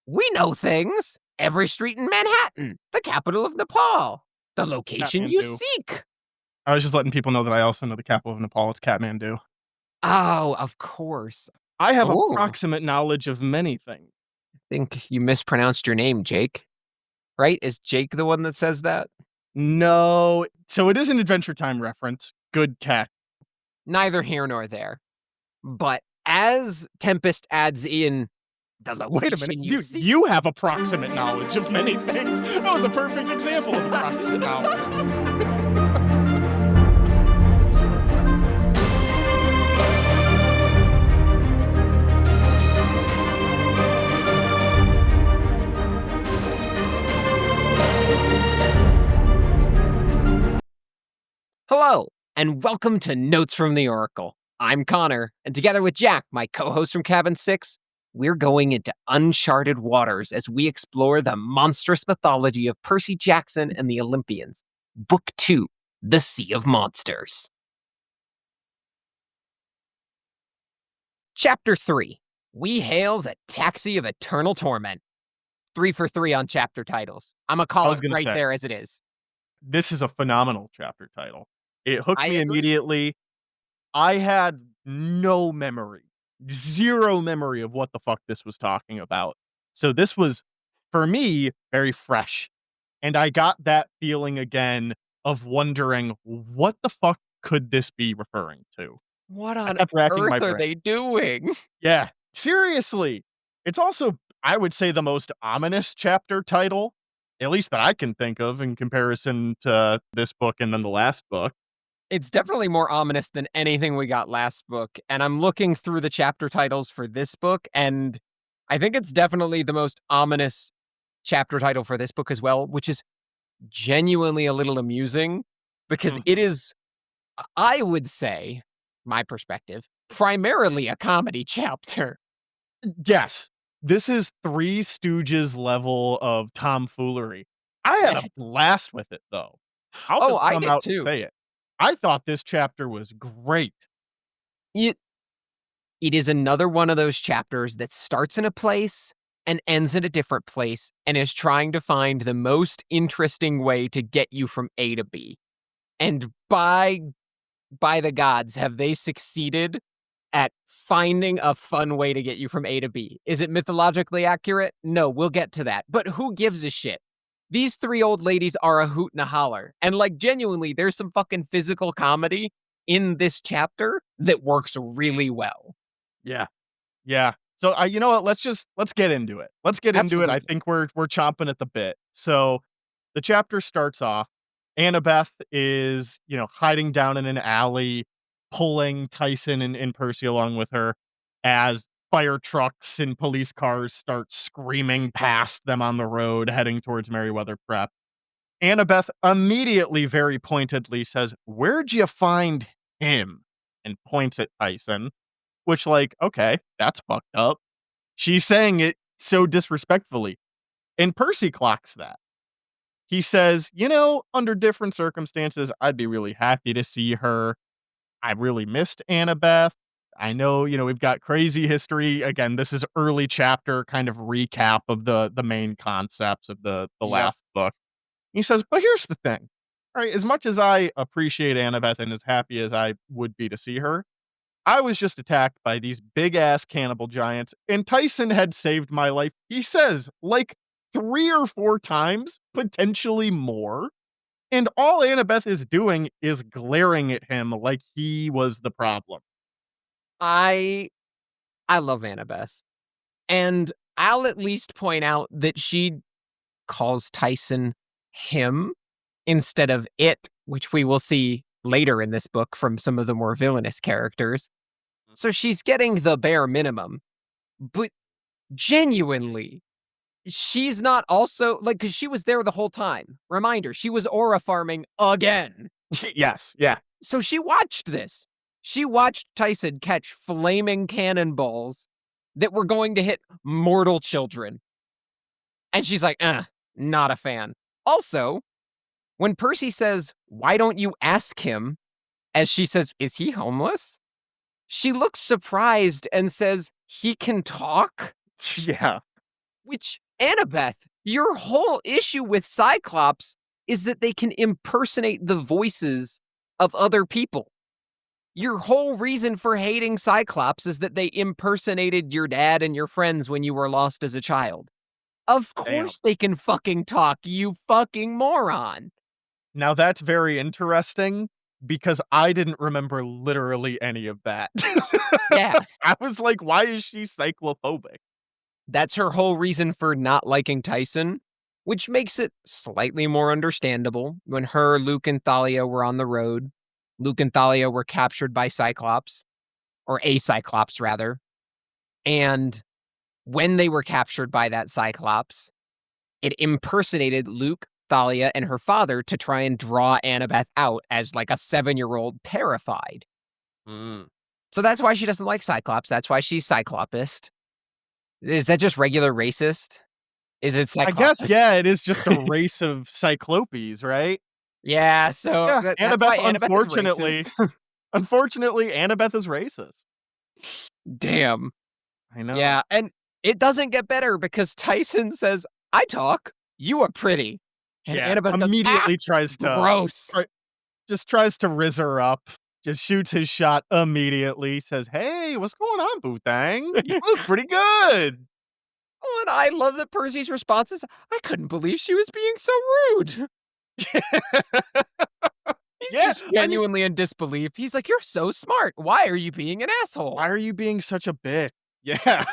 We know things. Every street in Manhattan, the capital of Nepal, the location you Kathmandu. seek. I was just letting people know that I also know the capital of Nepal. It's Kathmandu. Oh, of course. I have Oh, approximate knowledge of many things. I think you mispronounced your name, Jake. Right? Is Jake the one that says that? No, so it is an Adventure Time reference. Good catch. Neither here nor there. But as Tempest adds in the Wait a minute, location you dude, seek. you have approximate knowledge of many things. That was a perfect example of approximate knowledge. Hello, and welcome to Notes from the Oracle. I'm Connor, and together with Jack, my co-host from Cabin 6, we're going into uncharted waters as we explore the monstrous mythology of Percy Jackson and the Olympians. Book 2, The Sea of Monsters. Chapter 3, We Hail the Taxi of Eternal Torment. 3 for 3 on chapter titles. I'm gonna I call was it gonna right say, there as it is. this is a phenomenal chapter title. It hooked I me agree. immediately. I had no memory, 0 memory of what the fuck this was talking about. So this was, for me, very fresh, and I got that feeling again of wondering, what the fuck could this be referring to? What I on kept racking my earth are brain. they doing? Yeah, seriously. It's also, I would say, the most ominous chapter title, at least that I can think of in comparison to this book and then the last book. It's definitely more ominous than anything we got last book, and I'm looking through the chapter titles for this book, and I think it's definitely the most ominous chapter title for this book as well, which is genuinely a little amusing because it Mhm. is, I would say, my perspective, primarily a comedy chapter. Yes, this is Three Stooges level of tomfoolery. I had a Yes. blast with it, though. I'll Oh, just I come did out and too. say it. I thought this chapter was great. It it is another one of those chapters that starts in a place and ends in a different place and is trying to find the most interesting way to get you from A to B. And by the gods, have they succeeded at finding a fun way to get you from A to B? Is it mythologically accurate? No, we'll get to that. But who gives a shit? These 3 old ladies are a hoot and a holler. And like genuinely, there's some fucking physical comedy in this chapter that works really well. Yeah. Yeah. So, you know what? Let's get into it. Let's get into it. I Absolutely. think we're chomping at the bit. So, the chapter starts off. Annabeth is, hiding down in an alley, pulling Tyson and Percy along with her as fire trucks and police cars start screaming past them on the road, heading towards Merryweather Prep. Annabeth immediately, very pointedly says, "Where'd you find him?" and points at Tyson, which, like, okay, that's fucked up. She's saying it so disrespectfully, and Percy clocks that. He says, "Under different circumstances, I'd be really happy to see her. I really missed Annabeth. I know, we've got crazy history." Again, this is early chapter kind of recap of the main concepts of the Yep. last book. He says, "But here's the thing, right? As much as I appreciate Annabeth and as happy as I would be to see her, I was just attacked by these big ass cannibal giants, and Tyson had saved my life." He says, like 3 or 4 times, potentially more. And all Annabeth is doing is glaring at him like he was the problem. I I love Annabeth. And I'll at least point out that she calls Tyson him instead of it, which we will see later in this book from some of the more villainous characters. So she's getting the bare minimum. But genuinely, she's not also like, because she was there the whole time. Reminder, she was aura farming again. Yes, yeah. So she watched this. She watched Tyson catch flaming cannonballs that were going to hit mortal children. And she's like, not a fan. Also, when Percy says, "Why don't you ask him?" as she says, "Is he homeless?" She looks surprised and says, "He can talk?" Yeah. Which, Annabeth, your whole issue with Cyclops is that they can impersonate the voices of other people. Your whole reason for hating Cyclops is that they impersonated your dad and your friends when you were lost as a child. Of Damn. course they can fucking talk, you fucking moron. Now that's very interesting because I didn't remember literally any of that. Yeah, I was like, "Why is she cyclophobic?" that's her whole reason for not liking Tyson, which makes it slightly more understandable. When her, Luke, and Thalia were on the road, Luke and Thalia were captured by Cyclops, or a Cyclops rather, and when they were captured by that Cyclops, it impersonated Luke, Thalia, and her father to try and draw Annabeth out as like a 7-year-old terrified. Mm. So that's why she doesn't like Cyclops. That's why she's Cyclopist. Is that just regular racist? Is it I guess, Cyclopist? yeah, it is just a race of cyclopes, right? Yeah, so Yeah, that's why Annabeth, Annabeth is racist. unfortunately, Annabeth is racist. Damn. I know. Yeah, and it doesn't get better because Tyson says, "I talk, you are pretty." And Yeah, Annabeth goes, "Ah, immediately tries to gross." try just tries to rizz her up, just shoots his shot immediately, says, "Hey, what's going on, Boothang? You look pretty good." Oh, and I love that Percy's response is, "I couldn't believe she was being so rude." He's Yeah, just I mean, genuinely in disbelief. He's like, "You're so smart. Why are you being an why asshole?" are you being such a bitch? Yeah.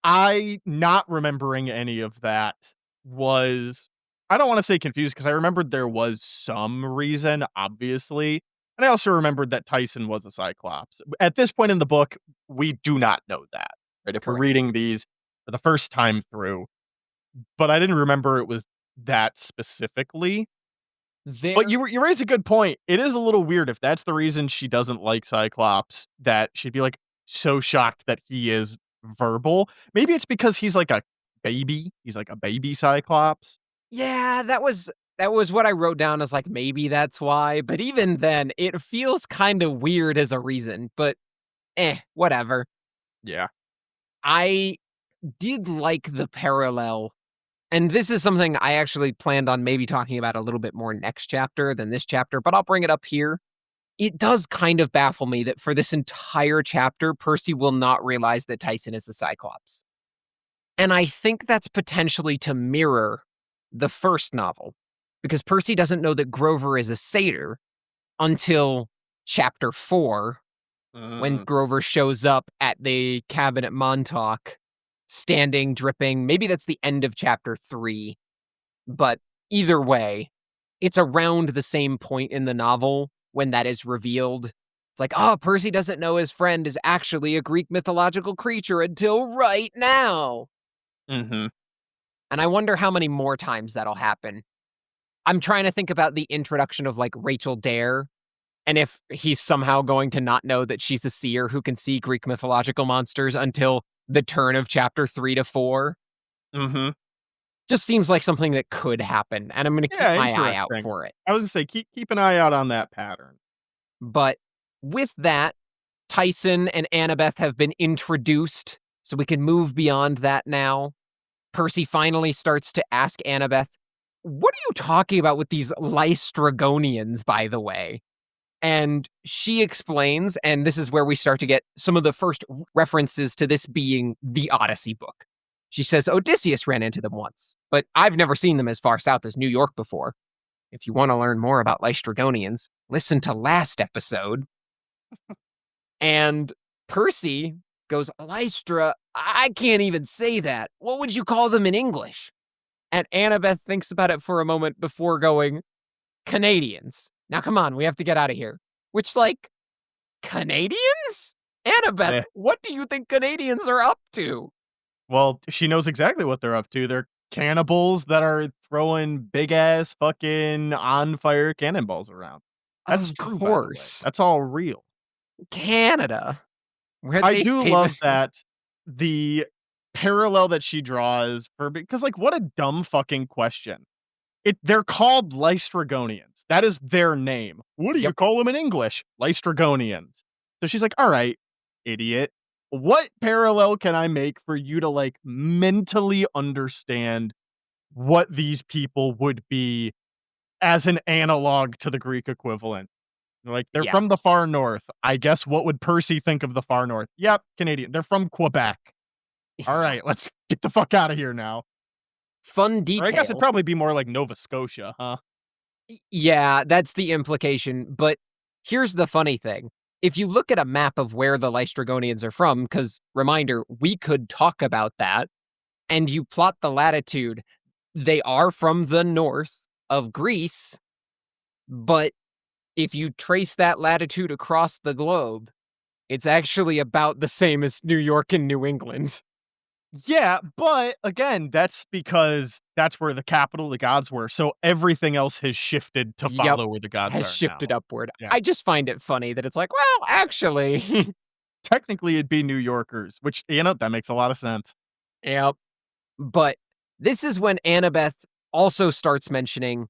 I not remembering any of that was I don't wanna say confused because I remembered there was some reason, obviously, and I also remembered that Tyson was a Cyclops. At this point in the book, we do not know that, right? If we're Correct. reading these for the first time through, but I didn't remember it was that specifically. But There you raise a good point. It is a little weird if that's the reason she doesn't like Cyclops, that she'd be, like, so shocked that he is verbal. Maybe it's because he's like a baby. He's like a baby Cyclops. Yeah, that was what I wrote down as, like, maybe that's why, but even then, it feels kinda weird as a reason, but, whatever. Yeah. I did like the parallel, and this is something I actually planned on maybe talking about a little bit more next chapter than this chapter, but I'll bring it up here. It does kind of baffle me that for this entire chapter, Percy will not realize that Tyson is a Cyclops. And I think that's potentially to mirror the first novel, because Percy doesn't know that Grover is a satyr until chapter 4, when Mm. Grover shows up at the cabin at Montauk, standing, dripping. Maybe that's the end of chapter 3, but either way, it's around the same point in the novel when that is revealed. It's like, oh, Percy doesn't know his friend is actually a Greek mythological creature until right now. Mhm. And I wonder how many more times that'll happen. I'm trying to think about the introduction of like Rachel Dare, and if he's somehow going to not know that she's a seer who can see Greek mythological monsters until the turn of chapter 3 to 4. Mhm. Just seems like something that could happen, and I'm gonna keep Yeah, my eye out interesting. for it. I was gonna say keep an eye out on that pattern. But with that, Tyson and Annabeth have been introduced, so we can move beyond that now. Percy finally starts to ask Annabeth, "What are you talking about with these Lystragonians, by the way?" And she explains, and this is where we start to get some of the first references to this being the Odyssey book. She says Odysseus ran into them once, but I've never seen them as far south as New York before. If you want to learn more about Lystragonians, listen to last episode. And Percy goes, Lystra, I can't even say that. What would you call them in English? And Annabeth thinks about it for a moment before going, Canadians. Now, come on, we have to get out of here. Which, like, Canadians? Annabeth, Eh, what do you think Canadians are up to? well, she knows exactly what they're up to. They're cannibals that are throwing big ass fucking on fire cannonballs around. That's Of true, by the way. course, That's all real. Canada, where I they do love famously. that the parallel that she draws for because, like, what a dumb fucking question. They're called Lystragonians. That is their name. What do you Yep. call them in English? Lystragonians. So she's like, "All right, idiot." what parallel can I make for you to like mentally understand what these people would be as an analog to the Greek equivalent? Like, they're Yeah. from the far north. I guess what would Percy think of the far north? Yep, Canadian. They're from Quebec. All Yeah. right, let's get the fuck out of here now. Fun Or I guess it'd detail. probably be more like Nova Scotia, huh? Yeah, that's the implication, but here's the funny thing. If you look at a map of where the Lystragonians are from, because reminder, we could talk about that, and you plot the latitude, they are from the north of Greece, but if you trace that latitude across the globe, it's actually about the same as New York and New England. Yeah, but again, that's because that's where the capital of the gods were. So everything else has shifted to Yep, follow where the gods has are now. shifted upward. Yeah. I just find it funny that it's like, well, actually. Technically, it'd be New Yorkers, which, that makes a lot of sense. Yep. But this is when Annabeth also starts mentioning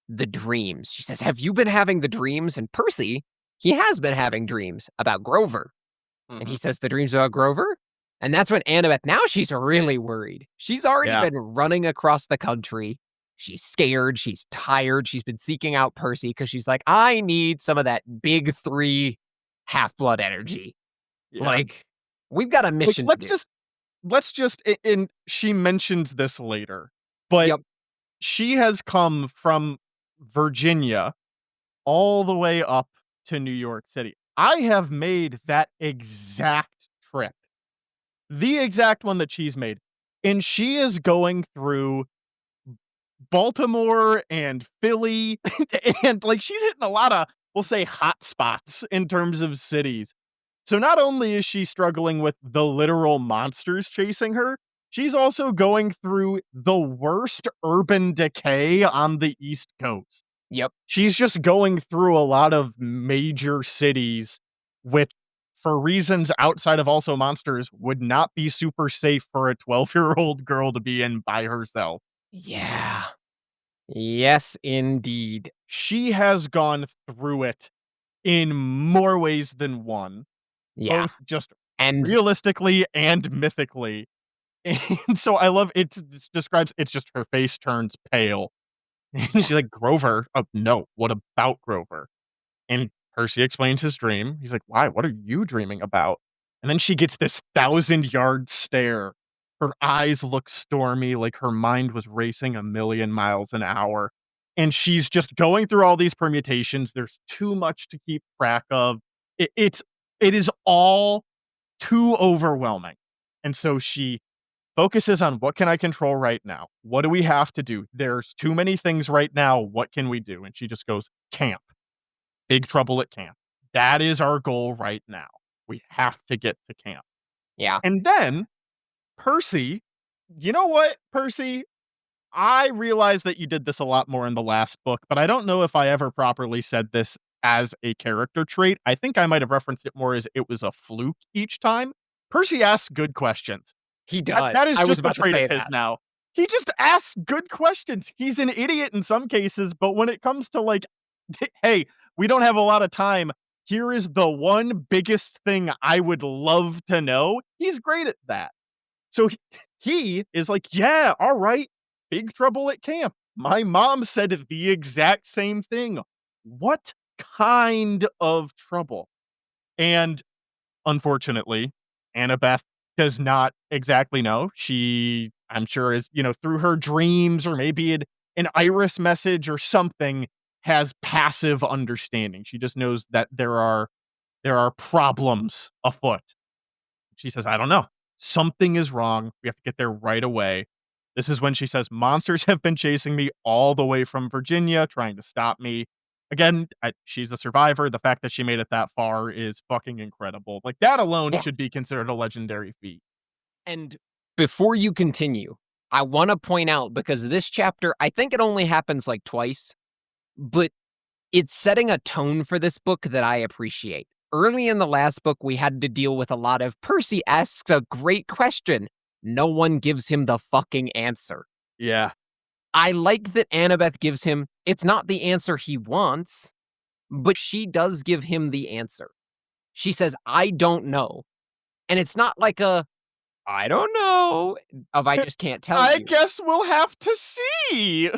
the dreams. She says, "Have you been having the dreams?" And Percy, he has been having dreams about Grover. And he Mhm. says, "The dreams about Grover?" And that's when Annabeth, now she's really worried. She's already Yeah. been running across the country. She's scared. She's tired. She's been seeking out Percy because she's like, I need some of that big three half blood energy. Yeah. Like, we've got a Like, mission to let's do. just let's just and she mentions this later, but Yep. she has come from Virginia all the way up to New York City. I have made that exact trip. The exact one that she's made. And she is going through Baltimore and Philly, and, like, she's hitting a lotta, we'll say, hot spots in terms of cities. So not only is she struggling with the literal monsters chasing her, she's also going through the worst urban decay on the East Coast. Yep. She's just going through a lot of major cities, which, for reasons outside of also monsters, would not be super safe for a 12-year-old girl to be in by herself. Yeah. Yes, indeed. She has gone through it in more ways than one, Yeah. both just And realistically and mythically. And so I love it describes it's just her face turns pale. And yeah. she's like, "Grover? Oh, no. What about Grover?" And Percy explains his dream. He's like, "Why? What are you dreaming about?" And then she gets this 1,000-yard stare. Her eyes look stormy, like her mind was racing a million miles an hour. And she's just going through all these permutations. There's too much to keep track of. It is all too overwhelming. And so she focuses on, what can I control right now? What do we have to do? There's too many things right now. What can we do? And she just goes, camp. Big trouble at camp. That is our goal right now. We have to get to camp. Yeah. And then Percy, you know what, Percy? I realize that you did this a lot more in the last book, but I don't know if I ever properly said this as a character trait. I think I might have referenced it more as it was a fluke each time. Percy asks good questions. He That does. that is I was just a about to trait of say his that. now. He just asks good questions. He's an idiot in some cases, but when it comes to, like, "Hey, we don't have a lot of time. Here is the one biggest thing I would love to know," he's great at that. So he is like, "Yeah, alright. Big trouble at camp. My mom said the exact same thing. What kind of trouble?" And unfortunately, Annabeth does not exactly know. She, I'm sure, is, through her dreams or maybe an iris message or something, has passive understanding. She just knows that there are problems afoot. She says, "I don't know. Something is wrong. We have to get there right away." This is when she says, "Monsters have been chasing me all the way from Virginia, trying to stop me." Again, she's a survivor. The fact that she made it that far is fucking incredible. Like, that alone Yeah. should be considered a legendary feat. And before you continue, I want to point out because this chapter, I think it only happens like twice, but it's setting a tone for this book that I appreciate. Early in the last book, we had to deal with a lot of Percy asks a great question. No one gives him the fucking answer. Yeah. I like that Annabeth gives him, it's not the answer he wants, but she does give him the answer. She says, I don't know. And it's not like I don't know, of I just can't tell I you. guess we'll have to see.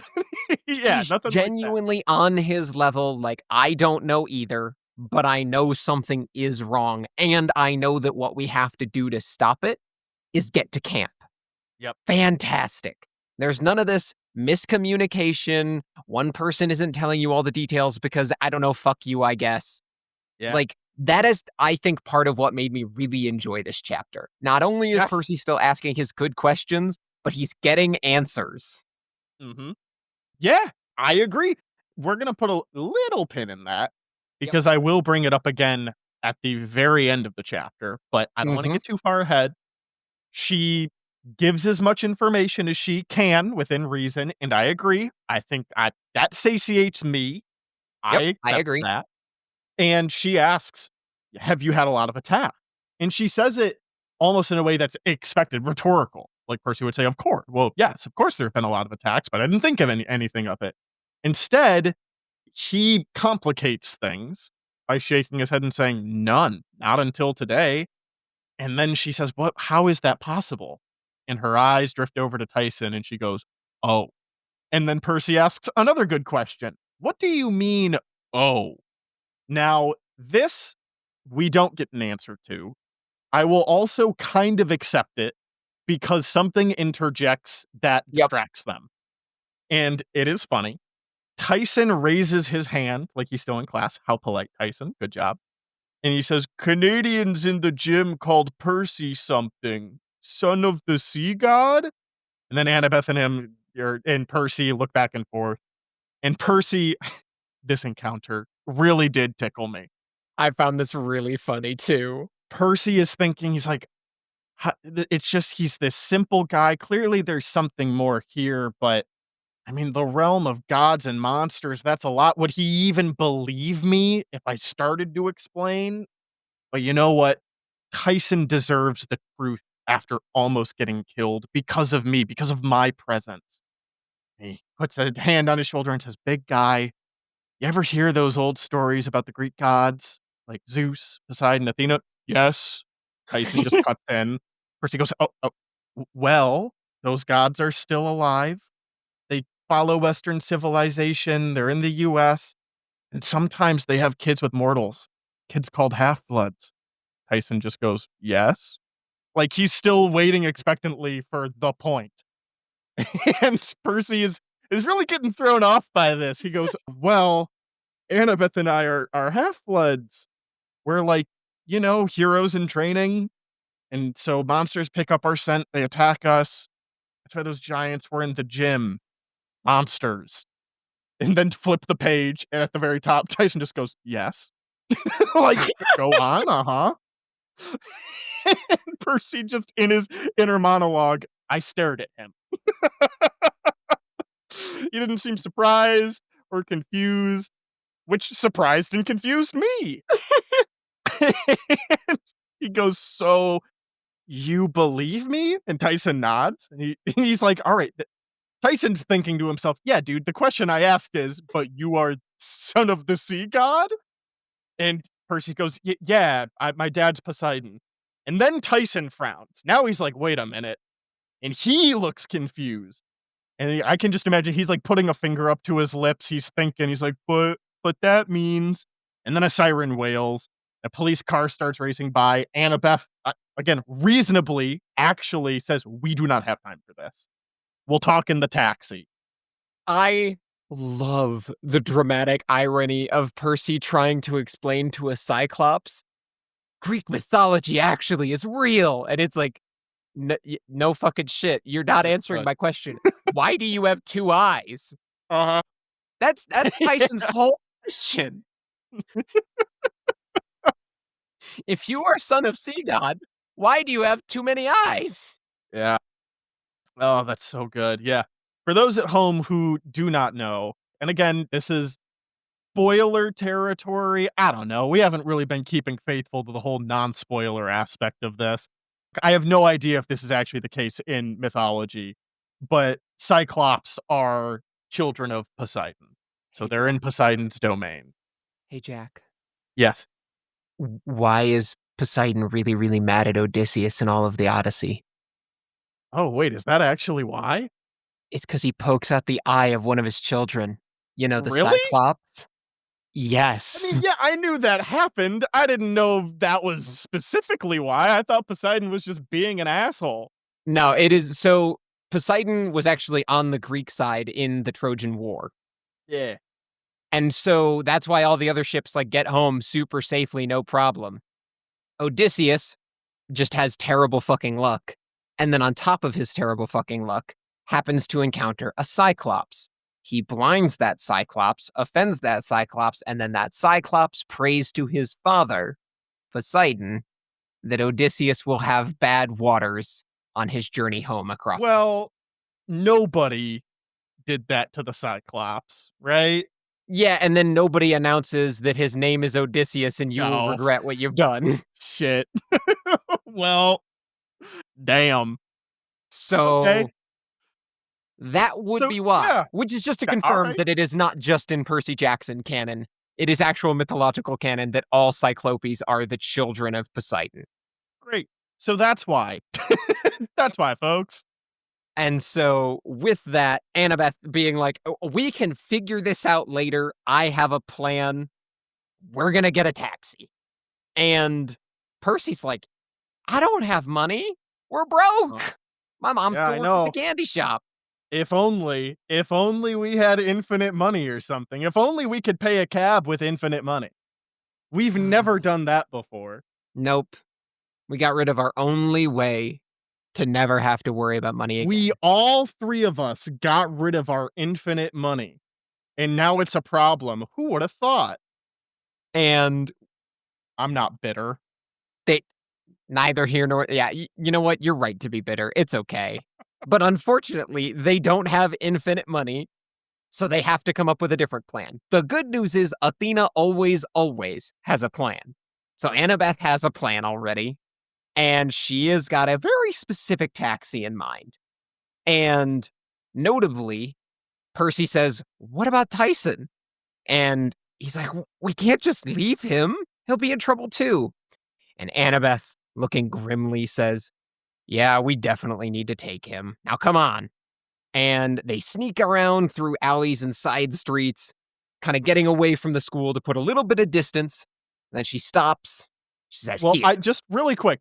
Yeah, She's nothing like that. genuinely on his level, like, I don't know either, but I know something is wrong, and I know that what we have to do to stop it is get to camp. Yep. Fantastic. There's none of this miscommunication, one person isn't telling you all the details because, I don't know, fuck you, I guess. Yeah. Like, that is, I think, part of what made me really enjoy this chapter. Not only is Yes. Percy still asking his good questions, but he's getting answers. Mhm. Yeah, I agree. We're gonna put a little pin in that Yep. because I will bring it up again at the very end of the chapter, but I don't wanna Mhm. get too far ahead. She gives as much information as she can within reason, and I agree. I think I that satiates me. I Yep, I accept agree. that. And she asks, "Have you had a lot of attack?" And she says it almost in a way that's expected, rhetorical. Like Percy would say, "Of course. Well, yes, of course there have been a lot of attacks, but I didn't think of anything of it." Instead, he complicates things by shaking his head and saying, "None, not until today." And then she says, "What? How is that possible?" And her eyes drift over to Tyson, and she goes, "Oh." And then Percy asks another good question. "What do you mean, oh?" Now, this we don't get an answer to. I will also kind of accept it because something interjects that Yep. distracts them. And it is funny. Tyson raises his hand like he's still in class. How polite, Tyson. Good job. And he says, "Canadians in the gym called Percy something. Son of the sea god?" And then Annabeth and him and Percy look back and forth. And Percy, this encounter really did tickle me. I found this really funny too. Percy is thinking, he's like, it's just he's this simple guy. Clearly, there's something more here, but I mean, the realm of gods and monsters, that's a lot. Would he even believe me if I started to explain? But you know what? Tyson deserves the truth after almost getting killed because of me, because of my presence. He puts a hand on his shoulder and says, "Big guy, you ever hear those old stories about the Greek gods? Like Zeus, Poseidon, Athena?" "Yes." Tyson just cuts in. Percy goes, "Oh, well, those gods are still alive. They follow Western civilization. They're in the US, and sometimes they have kids with mortals, kids called half-bloods." Tyson just goes, "Yes?" Like, he's still waiting expectantly for the point. And Percy is really getting thrown off by this. He goes, "Well, Annabeth and I are half-bloods. We're like, heroes in training, and so monsters pick up our scent, they attack us. That's why those giants were in the gym. Monsters." And then flip the page, and at the very top, Tyson just goes, "Yes." Like, "Go on, uh-huh." And Percy just in his inner monologue, I stared at him. He didn't seem surprised or confused, which surprised and confused me. And he goes, "So you believe me?" And Tyson nods, and he's like, "All right." Tyson's thinking to himself, "Yeah, dude, the question I asked is, but you are son of the sea god?" And Percy goes, Yeah, my dad's Poseidon." And then Tyson frowns. Now he's like, "Wait a minute." And he looks confused. And I can just imagine he's like putting a finger up to his lips. He's thinking, he's like, but that means. And then a siren wails. A police car starts racing by. Annabeth, again, reasonably, actually says, "We do not have time for this. We'll talk in the taxi." I love the dramatic irony of Percy trying to explain to a cyclops, Greek mythology actually is real, and it's like, no fucking shit, you're not It's answering good. my question. Why do you have 2 eyes? Uh-huh. That's Tyson's whole question. If you are son of sea god, why do you have too many eyes? Yeah. Oh, that's so good. Yeah. For those at home who do not know, and again, this is spoiler territory. I don't know. We haven't really been keeping faithful to the whole non-spoiler aspect of this. I have no idea if this is actually the case in mythology, but cyclops are children of Poseidon. So Hey, they're Jack. in Poseidon's domain. Hey, Jack. Yes. Why is Poseidon really, really mad at Odysseus in all of the Odyssey. Oh, wait, is that actually why? It's because he pokes out the eye of one of his children. You know, the Really? cyclops? I Yes. mean, yeah, I knew that happened. I didn't know that was specifically why. I thought Poseidon was just being an asshole. No, it is so Poseidon was actually on the Greek side in the Trojan War. Yeah. And so that's why all the other ships like get home super safely, no problem. Odysseus just has terrible fucking luck. And then on top of his terrible fucking luck, happens to encounter a cyclops. He blinds that cyclops, offends that cyclops, and then that cyclops prays to his father, Poseidon, that Odysseus will have bad waters on his journey home across the sea. Well, nobody did that to the Cyclops, right? Yeah, and then nobody announces that his name is Odysseus and you will Oh, regret what you've done. shit. Well, damn. Okay. So that would So, be why, yeah. which is just to All confirm right. that it is not just in Percy Jackson canon. It is actual mythological canon that all Cyclopes are the children of Poseidon. Great. So that's why. That's why, folks. And so, with that, Annabeth being like, "Oh, we can figure this out later. I have a plan. We're going to get a taxi." And Percy's like, I don't have money. We're Uh, broke. My mom Yeah, still I works at the know. candy shop. If only we had infinite money or something. If only we could pay a cab with infinite money. We've never done that before. Nope. We got rid of our only way to never have to worry about money We again. all three of us got rid of our infinite money, and now it's a problem. Who would have thought? And I'm not bitter. they neither here nor yeah, you know what? You're right to be bitter. It's okay. But unfortunately, they don't have infinite money, so they have to come up with a different plan. The good news is Athena always has a plan. So Annabeth has a plan already, and she has got a very specific taxi in mind. And notably, Percy says, "What about Tyson?" And he's like, "We can't just leave him. He'll be in trouble too." And Annabeth, looking grimly, says, "Yeah, we definitely need to take him. Now come on." And they sneak around through alleys and side streets, kind of getting away from the school to put a little bit of distance. Then she stops. She says, Well, "Here, I just really quick,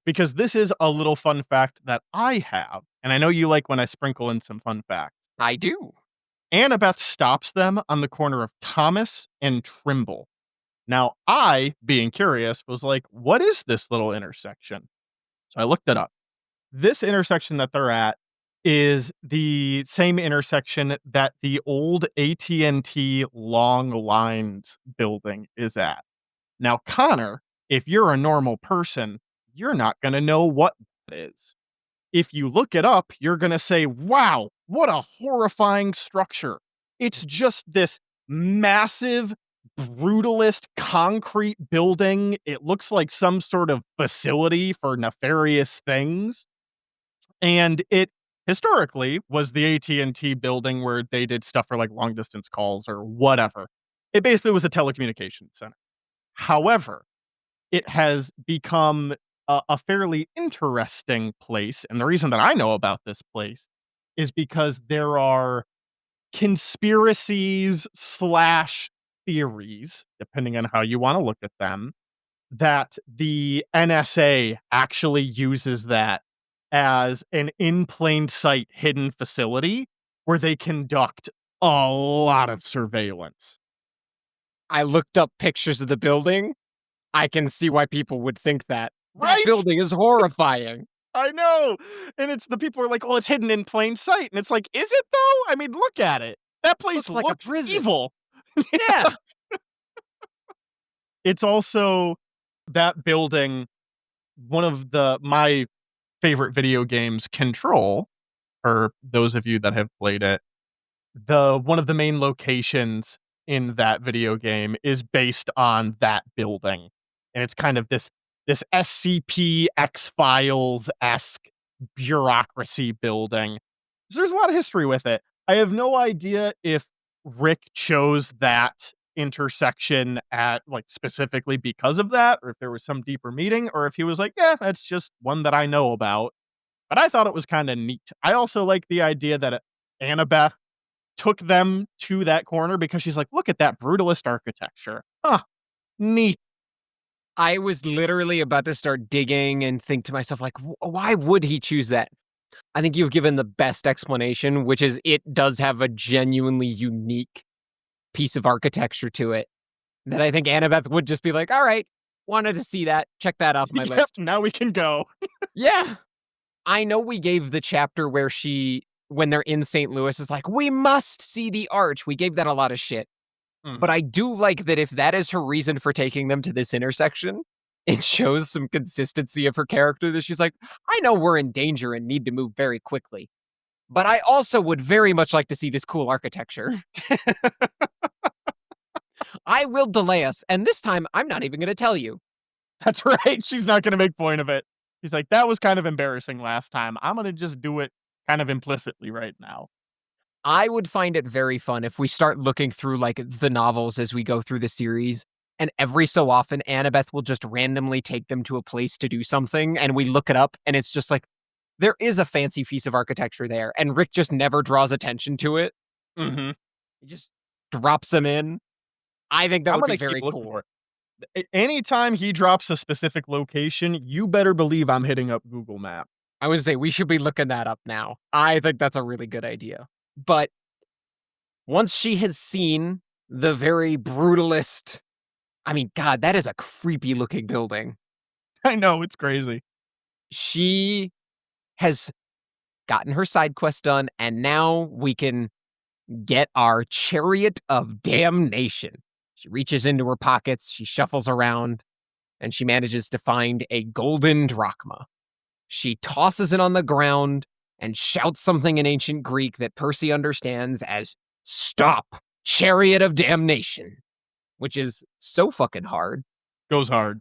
because this is a little fun fact that I have, and I know you like when I sprinkle in some fun facts. I do." Annabeth stops them on the corner of Thomas and Trimble. Now, I, being curious, was like, what is this little intersection? So I looked it up. This intersection that they're at is the same intersection that the old AT&T Long Lines building is at. Now, Connor, if you're a normal person, you're not going to know what that is. If you look it up, you're going to say, wow, what a horrifying structure. It's just this massive, brutalist concrete building. It looks like some sort of facility for nefarious things. And it historically was the AT&T building where they did stuff for like long distance calls or whatever. It basically was a telecommunications center. However, it has become a fairly interesting place, and the reason that I know about this place is because there are conspiracies slash theories, depending on how you wanna look at them, that the NSA actually uses that as an in plain sight hidden facility where they conduct a lot of surveillance. I looked up pictures of the building. I can see why people would think that. That Right? building is horrifying. I know, and it's the people are like, "Well, it's hidden in plain sight," and it's like, "Is it though? I mean, look at it. That place Looks like a looks prison. evil." Yeah. It's also that building, one of my favorite video games, Control, for those of you that have played it, one of the main locations in that video game is based on that building, and it's kind of this SCP X-Files-esque bureaucracy building. So there's a lot of history with it. I have no idea if Rick chose that intersection at like specifically because of that, or if there was some deeper meaning, or if he was like, yeah, that's just one that I know about. But I thought it was kind of neat. I also like the idea that Annabeth took them to that corner because she's like, look at that brutalist architecture. Huh, neat. I was literally about to start digging and think to myself, like, why would he choose that? I think you've given the best explanation, which is it does have a genuinely unique piece of architecture to it that I think Annabeth would just be like, all right, wanted to see that. Check that off my Yep, list. now we can go. Yeah. I know we gave the chapter where when they're in St. Louis, is like, we must see the arch. We gave that a lot of shit. But Mhm. I do like that if that is her reason for taking them to this intersection, it shows some consistency of her character that she's like, I know we're in danger and need to move very quickly, but I also would very much like to see this cool architecture. I will delay us, and this time I'm not even going to tell you. That's right. She's not going to make point of it. She's like, that was kind of embarrassing last time. I'm going to just do it kind of implicitly right now. I would find it very fun if we start looking through like the novels as we go through the series. And every so often, Annabeth will just randomly take them to a place to do something, and we look it up, and it's just like, there is a fancy piece of architecture there, and Rick just never draws attention to it. Hmm. He just drops them in. I think that I'm would going be to keep very looking cool. for it. Anytime he drops a specific location, you better believe I'm hitting up Google Map. I would say we should be looking that up now. I think that's a really good idea. But once she has seen the very brutalist, I mean, God, that is a creepy looking building. I know, it's crazy. She has gotten her side quest done, and now we can get our chariot of damnation. She reaches into her pockets, she shuffles around, and she manages to find a golden drachma. She tosses it on the ground and shouts something in ancient Greek that Percy understands as "Stop, chariot of damnation," which is so fucking hard. Goes hard.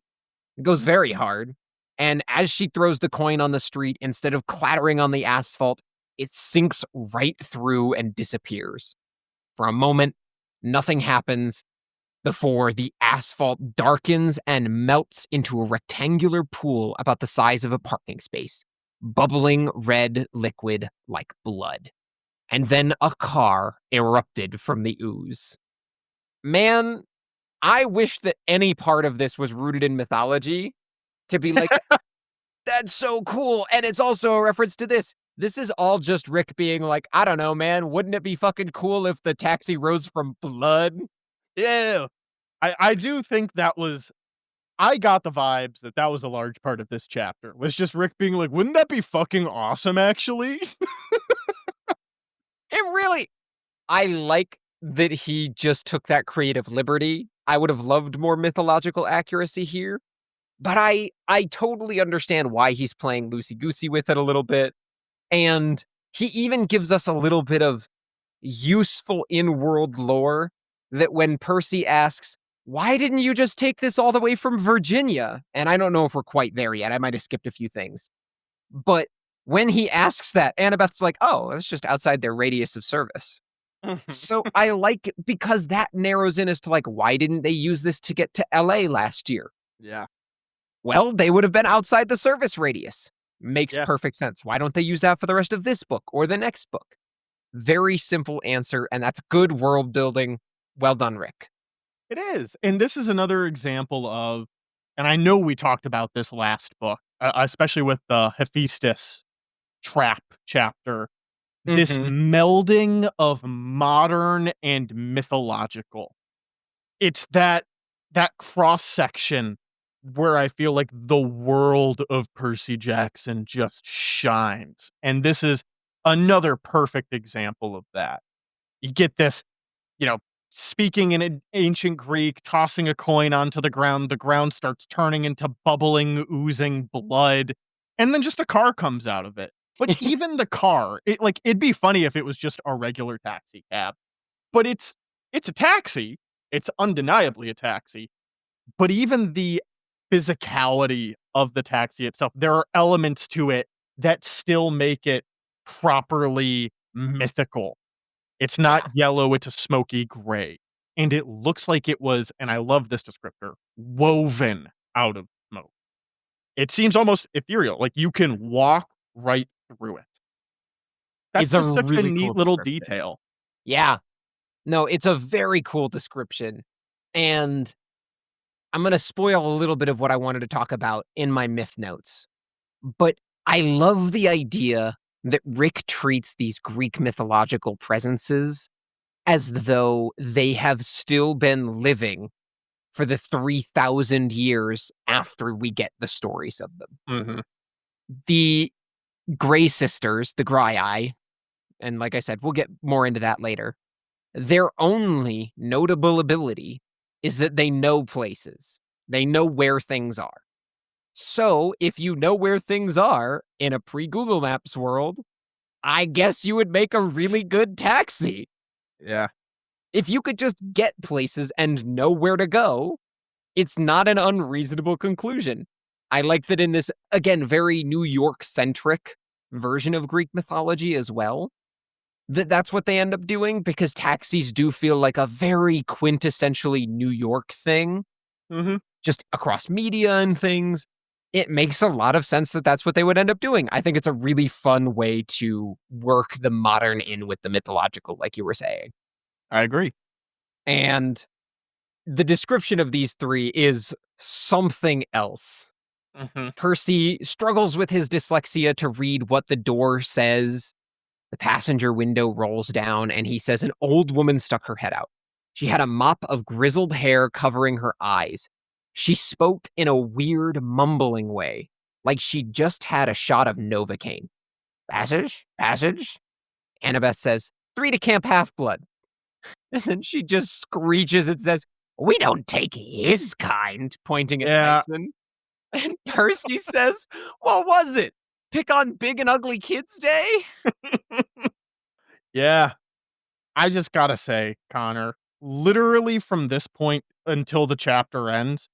It goes very hard. And as she throws the coin on the street, instead of clattering on the asphalt, it sinks right through and disappears. For a moment, nothing happens before the asphalt darkens and melts into a rectangular pool about the size of a parking space, bubbling red liquid like blood. And then a car erupted from the ooze. Man, I wish that any part of this was rooted in mythology to be like, that's so cool. And it's also a reference to this. This is all just Rick being like, I don't know, man. Wouldn't it be fucking cool if the taxi rose from blood? Yeah. I do think that was I got the vibes that that was a large part of this chapter, was just Rick being like, "Wouldn't that be fucking awesome, actually?" It really, I like that he just took that creative liberty. I would have loved more mythological accuracy here, but I totally understand why he's playing loosey-goosey with it a little bit. And he even gives us a little bit of useful in-world lore that when Percy asks, "Why didn't you just take this all the way from Virginia?" And I don't know if we're quite there yet. I might have skipped a few things. But when he asks that, Annabeth's like, "Oh, it's just outside their radius of service." So I like it because that narrows in as to like, why didn't they use this to get to LA last year? Yeah. Well, they would have been outside the service radius. Makes Yeah. perfect sense. Why don't they use that for the rest of this book or the next book? Very simple answer, and that's good world building. Well done, Rick. It is, and this is another example of and I know we talked about this last book, especially with the Hephaestus trap chapter, this Mhm. melding of modern and mythological. It's that cross section where I feel like the world of Percy Jackson just shines, and this is another perfect example of that. You get this, you know, speaking in an ancient Greek, tossing a coin onto the ground starts turning into bubbling, oozing blood, and then just a car comes out of it. But even the car, it'd be funny if it was just a regular taxi cab, but it's a taxi. It's undeniably a taxi, but even the physicality of the taxi itself, there are elements to it that still make it properly mythical. It's not Yeah. yellow, it's a smoky gray. and it looks like it was, and I love this descriptor, woven out of smoke. It seems almost ethereal, like you can walk right through it. That's It's a just such a really cool neat little description. detail. Yeah. No, it's a very cool description, and I'm gonna spoil a little bit of what I wanted to talk about in my myth notes, but I love the idea that Rick treats these Greek mythological presences as though they have still been living for the 3,000 years after we get the stories of them. Mhm. The Grey sisters, the Graeae, and like I said, we'll get more into that later. Their only notable ability is that they know places. They know where things are. So, if you know where things are in a pre-Google Maps world, I guess you would make a really good taxi. Yeah. If you could just get places and know where to go, it's not an unreasonable conclusion. I like that in this, again, very New York-centric version of Greek mythology as well, that's what they end up doing because taxis do feel like a very quintessentially New York thing, Mhm. just across media and things. It makes a lot of sense that that's what they would end up doing. I think it's a really fun way to work the modern in with the mythological, like you were saying. I agree. And the description of these three is something else. Mhm. Percy struggles with his dyslexia to read what the door says. The passenger window rolls down, and he says an old woman stuck her head out. She had a mop of grizzled hair covering her eyes. She spoke in a weird, mumbling way, like she'd just had a shot of Novocaine. Passage? Passage? Annabeth says, 3 to Camp Half-Blood. And then she just screeches and says, we don't take his kind, pointing at Yeah. Tyson. And Percy says, what was it? Pick on big and ugly kids day? Yeah. I just gotta say, Connor, literally from this point until the chapter ends,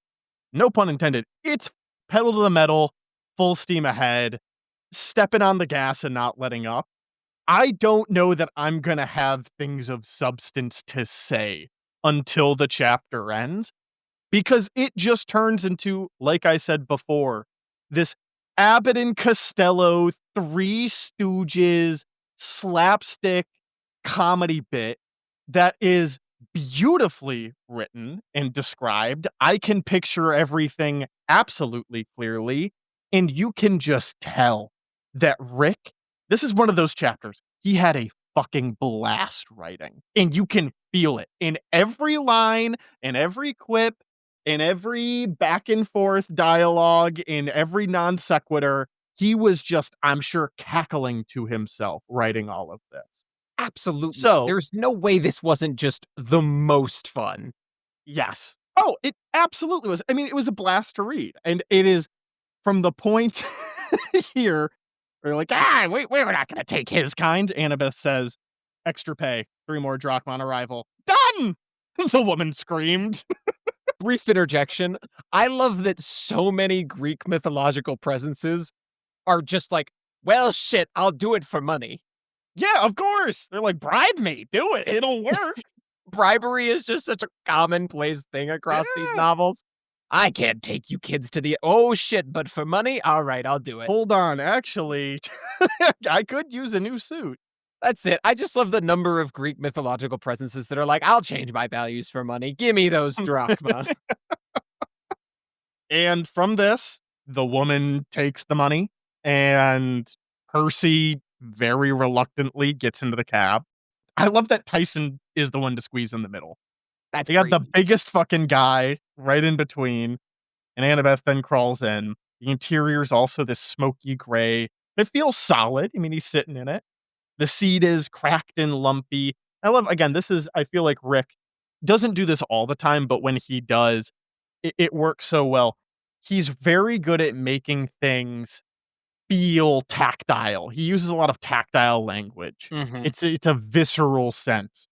no pun intended, it's pedal to the metal, full steam ahead, stepping on the gas and not letting up. I don't know that I'm gonna have things of substance to say until the chapter ends. Because it just turns into, like I said before, this Abbott and Costello, Three Stooges, slapstick comedy bit that is beautifully written and described. I can picture everything absolutely clearly, and you can just tell that Rick, this is one of those chapters, he had a fucking blast writing, and you can feel it in every line, in every quip, in every back and forth dialogue, in every non sequitur. He was just, I'm sure, cackling to himself writing all of this. Absolutely. So, There's no way this wasn't just the most fun. yes. Oh, it absolutely was. I mean, it was a blast to read. And it is from the point here where they're like, we're not going to take his kind. Annabeth says, extra pay, 3 more drachma on arrival. Done! The woman screamed. Brief interjection. I love that so many Greek mythological presences are just like, well, shit, I'll do it for money. Yeah, of course. They're like, bribe me, do it. It'll work. Bribery is just such a commonplace thing across these Yeah. novels. I can't take you kids to the. Oh, shit, but for money? All right, I'll do it. Hold on, actually, I could use a new suit. That's it. I just love the number of Greek mythological presences that are like, I'll change my values for money. Give me those drachma. And from this, the woman takes the money, and Percy very reluctantly gets into the cab. I love that Tyson is the one to squeeze in the middle. That's They got the crazy. biggest fucking guy right in between, and Annabeth then crawls in. The interior is also this smoky gray. It feels solid. I mean, he's sitting in it. The seat is cracked and lumpy. I love, again, this is, I feel like Rick doesn't do this all the time, but when he does, it works so well. He's very good at making things feel tactile. He uses a lot of tactile language. Hmm. It's a visceral sense.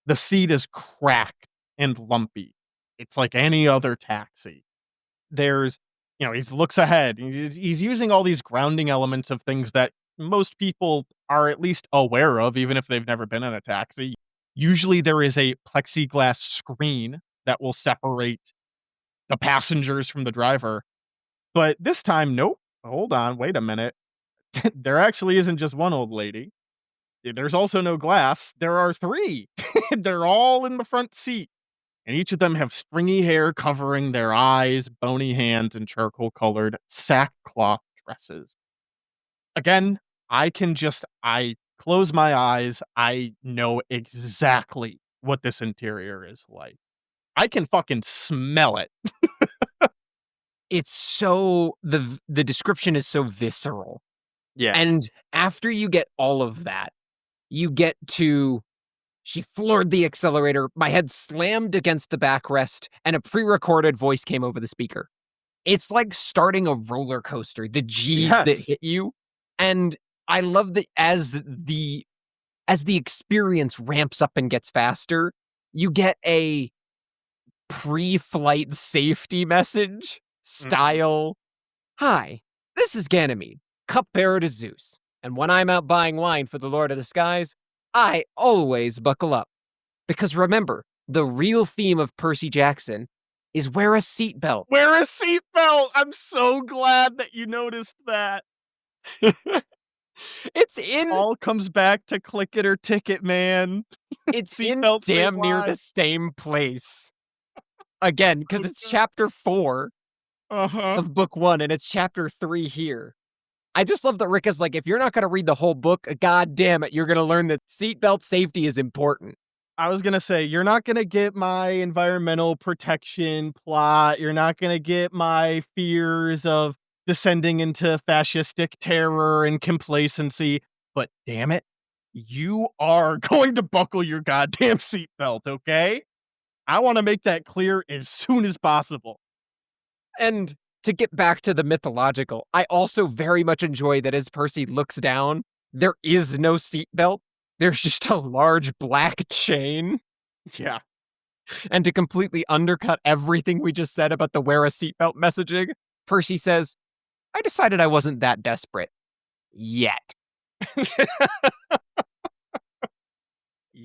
The seat is cracked and lumpy. It's like any other taxi. There's, he looks ahead. He's using all these grounding elements of things that most people are at least aware of, even if they've never been in a taxi. Usually there is a plexiglass screen that will separate the passengers from the driver. But this time, nope. Hold on, wait a minute. There actually isn't just one old lady. There's also no glass. There are 3. They're all in the front seat, and each of them have stringy hair covering their eyes, bony hands, and charcoal-colored sackcloth dresses. Again, I close my eyes, I know exactly what this interior is like. I can fucking smell it. It's so the description is so visceral. Yeah. And after you get all of that, you get to she floored the accelerator, my head slammed against the backrest, and a pre-recorded voice came over the speaker. It's like starting a roller coaster, the G's that Yes. hit you. And I love that as the experience ramps up and gets faster, you get a pre-flight safety message Mhm. style. Hi, this is Ganymede, cupbearer to Zeus, and when I'm out buying wine for the Lord of the Skies, I always buckle up. Because remember, the real theme of Percy Jackson is wear a seatbelt. Wear a seatbelt! I'm so glad that you noticed that. It's in All comes back to click it or ticket, man. it's in Seatbelts save damn near the lives. same place. Again, because So it's true. chapter 4 Uh-huh. of book 1 and it's chapter 3 here. I just love that Rick is like, if you're not gonna read the whole book, god damn it, you're gonna learn that seatbelt safety is important. I was gonna say, you're not gonna get my environmental protection plot, you're not gonna get my fears of descending into fascistic terror and complacency, but damn it, you are going to buckle your goddamn seatbelt, okay? I wanna make that clear as soon as possible. And to get back to the mythological, I also very much enjoy that as Percy looks down, there is no seatbelt. There's just a large black chain. Yeah. And to completely undercut everything we just said about the wear a seatbelt messaging, Percy says, I decided I wasn't that desperate. Yet.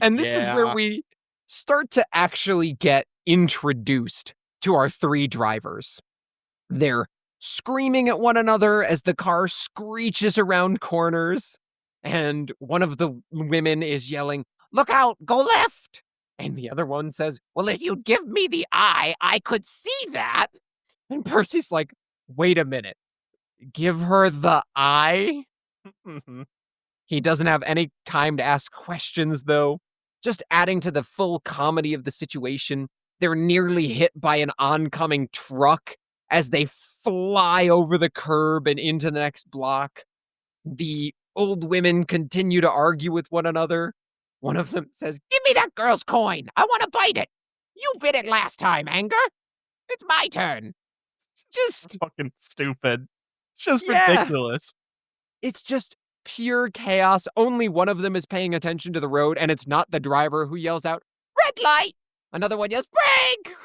And this is where Yeah. we start to actually get introduced to our 3 drivers. They're screaming at one another as the car screeches around corners, and one of the women is yelling, "Look out, go left!" And the other one says, "Well, if you'd give me the eye, I could see that." And Percy's like, "Wait a minute, give her the eye?" Mhm. He doesn't have any time to ask questions, though. Just adding to the full comedy of the situation, they're nearly hit by an oncoming truck as they fly over the curb and into the next block. The old women continue to argue with one another. One of them says, "Give me that girl's coin. I want to bite it. You bit it last time, Anger. It's my turn." Just, Fucking stupid. It's just yeah. ridiculous. It's just pure chaos. Only one of them is paying attention to the road, and it's not the driver who yells out, "Red light!" Another one yells, "Brake!"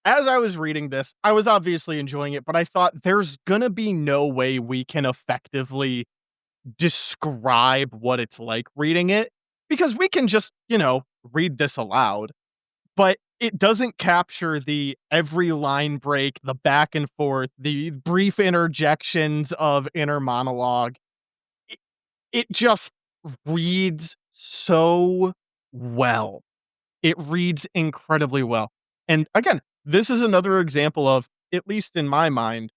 As I was reading this, I was obviously enjoying it, but I thought there's gonna be no way we can effectively describe what it's like reading it because we can just, read this aloud, but it doesn't capture the every line break, the back and forth, the brief interjections of inner monologue. It, it just reads so well. It reads incredibly well. And again, this is another example of, at least in my mind,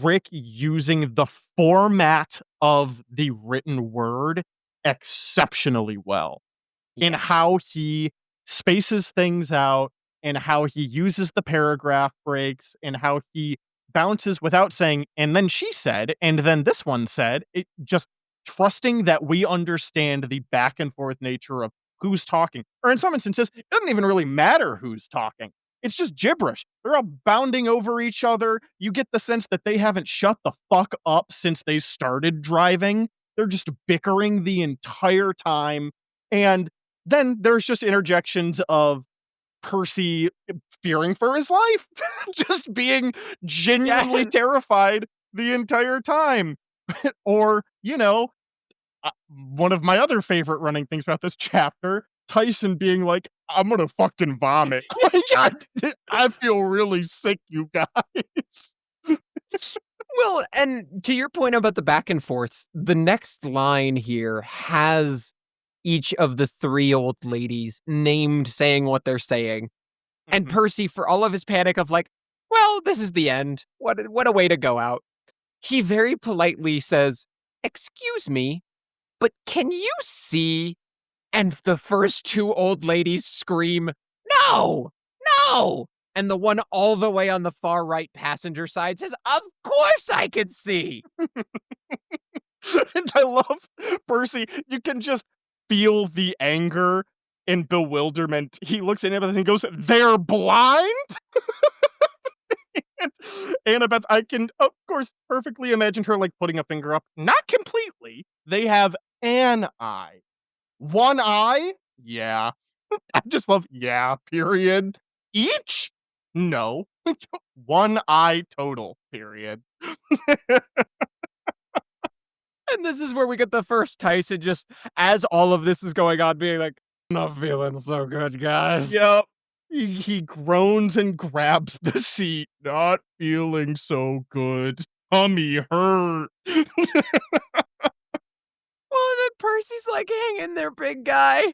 Rick using the format of the written word exceptionally well in Yeah. how he spaces things out and how he uses the paragraph breaks and how he bounces without saying, and then she said, and then this one said, it just trusting that we understand the back and forth nature of who's talking. Or in some instances, it doesn't even really matter who's talking. It's just gibberish. They're all bounding over each other. You get the sense that they haven't shut the fuck up since they started driving. They're just bickering the entire time. And then there's just interjections of Percy fearing for his life, just being genuinely Yes. terrified the entire time. Or, one of my other favorite running things about this chapter, Tyson being like, "I'm gonna fucking vomit." Like, I feel really sick, you guys. Well, and to your point about the back and forths, the next line here has each of the three old ladies named saying what they're saying. And Mhm. Percy, for all of his panic of like, well, this is the end. What a way to go out. He very politely says, "Excuse me, but can you see?" And the first two old ladies scream, "No! No!" And the one all the way on the far right passenger side says, "Of course I can see." And I love Percy. You can just feel the anger and bewilderment. He looks at Annabeth and he goes, "They're blind?" And Annabeth, I can, of course, perfectly imagine her like putting a finger up. Not completely. They have an eye. One eye? Yeah. I just love, yeah, period. Each? No. One eye total, period. And this is where we get the first Tyson just as all of this is going on being like, "Not feeling so good, guys." Yep. He groans and grabs the seat, not feeling so good. Tummy hurt. Well, and then Percy's like, "Hang in there, big guy.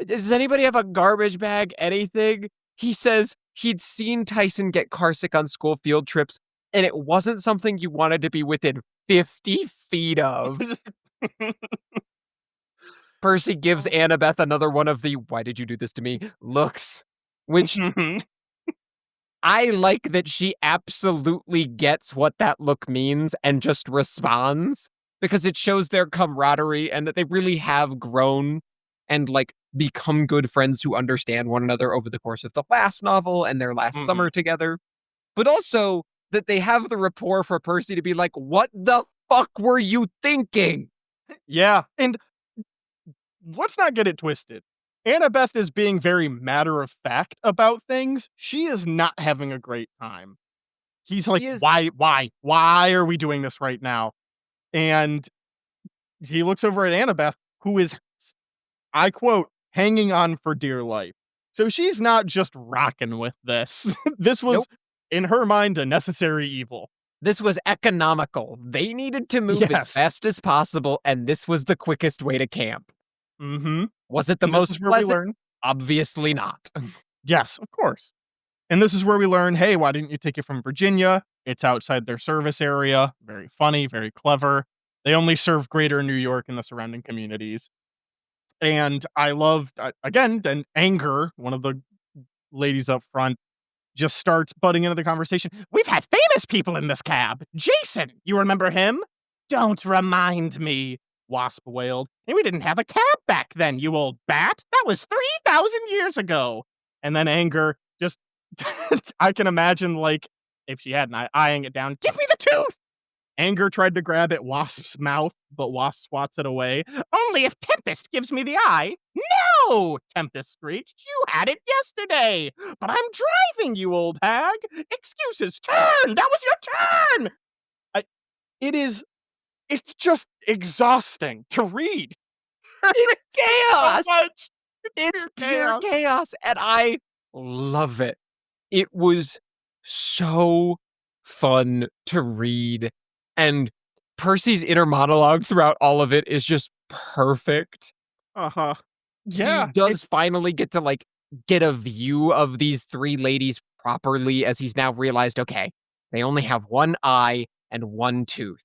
Does anybody have a garbage bag? Anything?" He says he'd seen Tyson get carsick on school field trips, and it wasn't something you wanted to be within 50 feet of. Percy gives Oh. Annabeth another one of the "why did you do this to me" looks, which I like that she absolutely gets what that look means and just responds because it shows their camaraderie and that they really have grown and like become good friends who understand one another over the course of the last novel and their last Mhm. summer together. But also that they have the rapport for Percy to be like, "What the fuck were you thinking?" Yeah, and let's not get it twisted. Annabeth is being very matter of fact about things. She is not having a great time. He's like, He is Why are we doing this right now?" And he looks over at Annabeth, who is, I quote, "hanging on for dear life." So she's not just rocking with this. This was, nope. in her mind, a necessary evil. This was economical. They needed to move as Yes. fast as possible, and this was the quickest way to camp. Mhm. Was it the And this most is where we pleasant? learn, Obviously not. yes, of course. And this is where we learn, hey, why didn't you take it from Virginia? It's outside their service area. Very funny, very clever. They only serve greater New York and the surrounding communities. And I loved, again, then Anger, one of the ladies up front, just starts butting into the conversation. "We've had famous people in this cab. Jason, you remember him?" "Don't remind me," Wasp wailed. "And we didn't have a cab back then, you old bat. That was 3,000 years ago." And then Anger just, I can imagine, like, if she had an eye, eyeing it down. "Give me the tooth!" Anger tried to grab at Wasp's mouth, but Wasp swats it away. "Only if Tempest gives me the eye." "No!" Tempest screeched. "You had it yesterday." "But I'm driving, you old hag." "Excuses. Turn! That was your turn!" I, it is, it's just exhausting to read. It's It's so chaos! much. It's It's pure pure chaos. chaos, and I love it. It was so fun to read, and Percy's inner monologue throughout all of it is just perfect. Uh-huh. He Yeah, it, does finally get to, like, get a view of these 3 ladies properly as he's now realized, okay, they only have 1 eye and 1 tooth.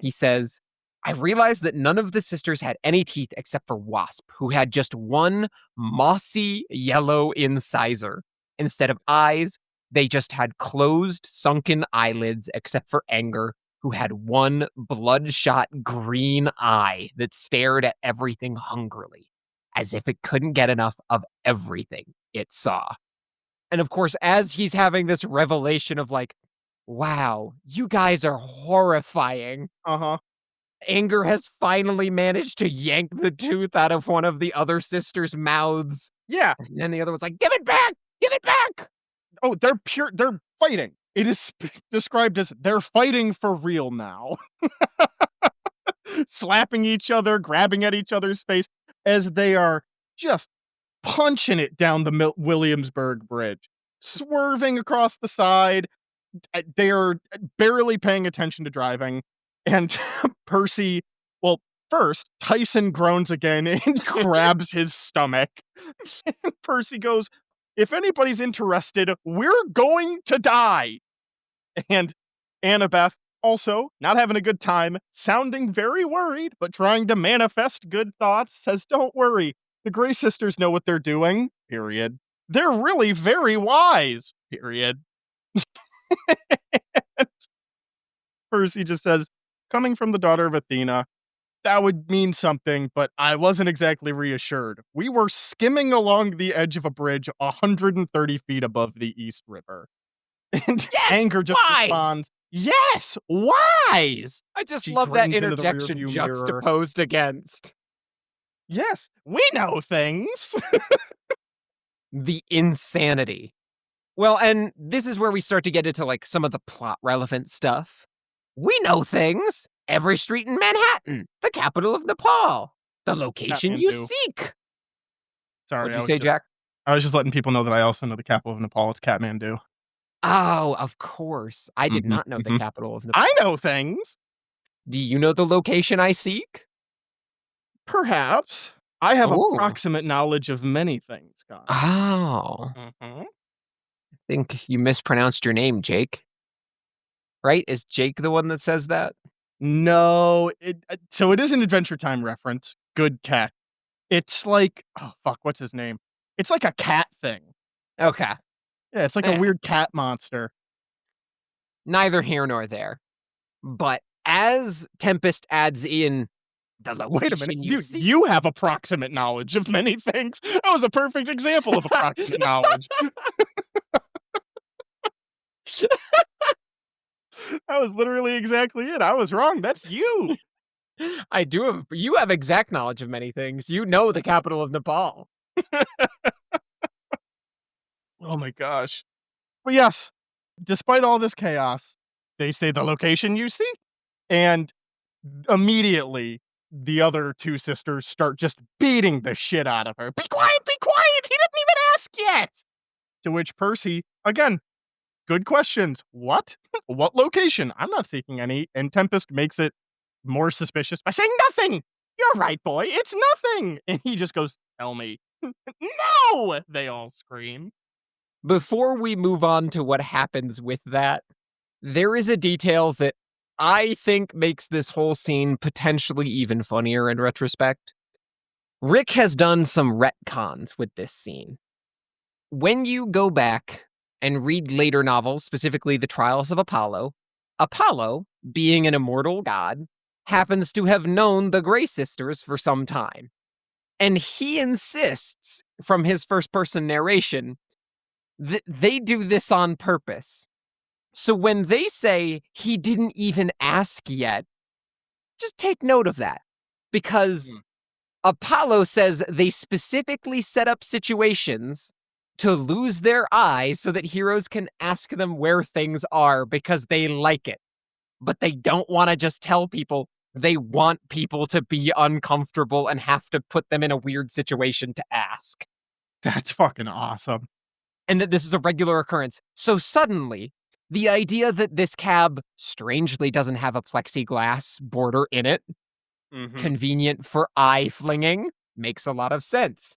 He says, "I realized that none of the sisters had any teeth except for Wasp, who had just 1 mossy yellow incisor. Instead of eyes, they just had closed, sunken eyelids except for Anger, who had 1 bloodshot green eye that stared at everything hungrily as if it couldn't get enough of everything it saw." And of course, as he's having this revelation of like, wow, you guys are horrifying, uh-huh. Anger has finally managed to yank the tooth out of one of the other sisters' mouths. Yeah. And then the other one's like, "Give it back! Give it back!" Oh, they're fighting. It is described as they're fighting for real now. slapping each other, grabbing at each other's face as they are just punching it down the Williamsburg Bridge, swerving across the side. They are barely paying attention to driving. And Percy, well, first, Tyson groans again and grabs his stomach. And Percy goes, "If anybody's interested, we're going to die." And Annabeth, also not having a good time, sounding very worried, but trying to manifest good thoughts, says, "Don't worry. The Grey sisters know what they're doing. Period. They're really very wise. Period." Percy just says, "Coming from the daughter of Athena, that would mean something, but I wasn't exactly reassured. We were skimming along the edge of a bridge 130 feet above the East River." And Yes, Anger just wise. responds, "Yes, wise." I just She love that grins into the interjection rearview mirror. juxtaposed against "Yes, we know things." the insanity. Well, and this is where we start to get into like some of the plot relevant stuff. We know things. Every street in Manhattan, the capital of Nepal, the location you Kathmandu. seek. Sorry, What'd you say, Jack? I was just letting people know that I also know the capital of Nepal. It's Kathmandu. Oh, of course. I did Mhm, not know the mhm. capital of I Nepal. know things. Do you know the location I seek? Perhaps. I have Oh. approximate knowledge of many things, Connor. Oh. Mhm. I think you mispronounced your name, Jake. Right? Is Jake the one that says that? No, so it is an Adventure Time reference. Good cat. It's like, oh, fuck, what's his name? It's like a cat thing. Okay. Yeah, it's like a Eh, weird cat monster. neither here nor there. But as Tempest adds in the Wait a minute, location you dude, seek. you have approximate knowledge of many things. That was a perfect example of approximate knowledge. That was literally exactly it. I was wrong. That's you. I do have, you have exact knowledge of many things. You know the capital of Nepal. Oh my gosh. But yes, despite all this chaos, they say the location you seek, and immediately the other two sisters start just beating the shit out of her. "Be quiet, be quiet. He didn't even ask yet." To which Percy, again, good questions. What? What location? I'm not seeking any. And Tempest makes it more suspicious by saying nothing. "You're right, boy. It's nothing." And he just goes, "Tell me." "No!" They all scream. Before we move on to what happens with that, there is a detail that I think makes this whole scene potentially even funnier in retrospect. Rick has done some retcons with this scene. When you go back and read later novels, specifically The Trials of Apollo, Apollo, being an immortal god, happens to have known the Grey sisters for some time. And he insists, from his first person narration, that they do this on purpose. So when they say he didn't even ask yet, just take note of that. Because Hmm. Apollo says they specifically set up situations to lose their eyes so that heroes can ask them where things are because they like it. But they don't want to just tell people. They want people to be uncomfortable and have to put them in a weird situation to ask. That's fucking awesome. And that this is a regular occurrence. So suddenly, the idea that this cab strangely doesn't have a plexiglass border in it, Mhm. convenient for eye flinging, makes a lot of sense.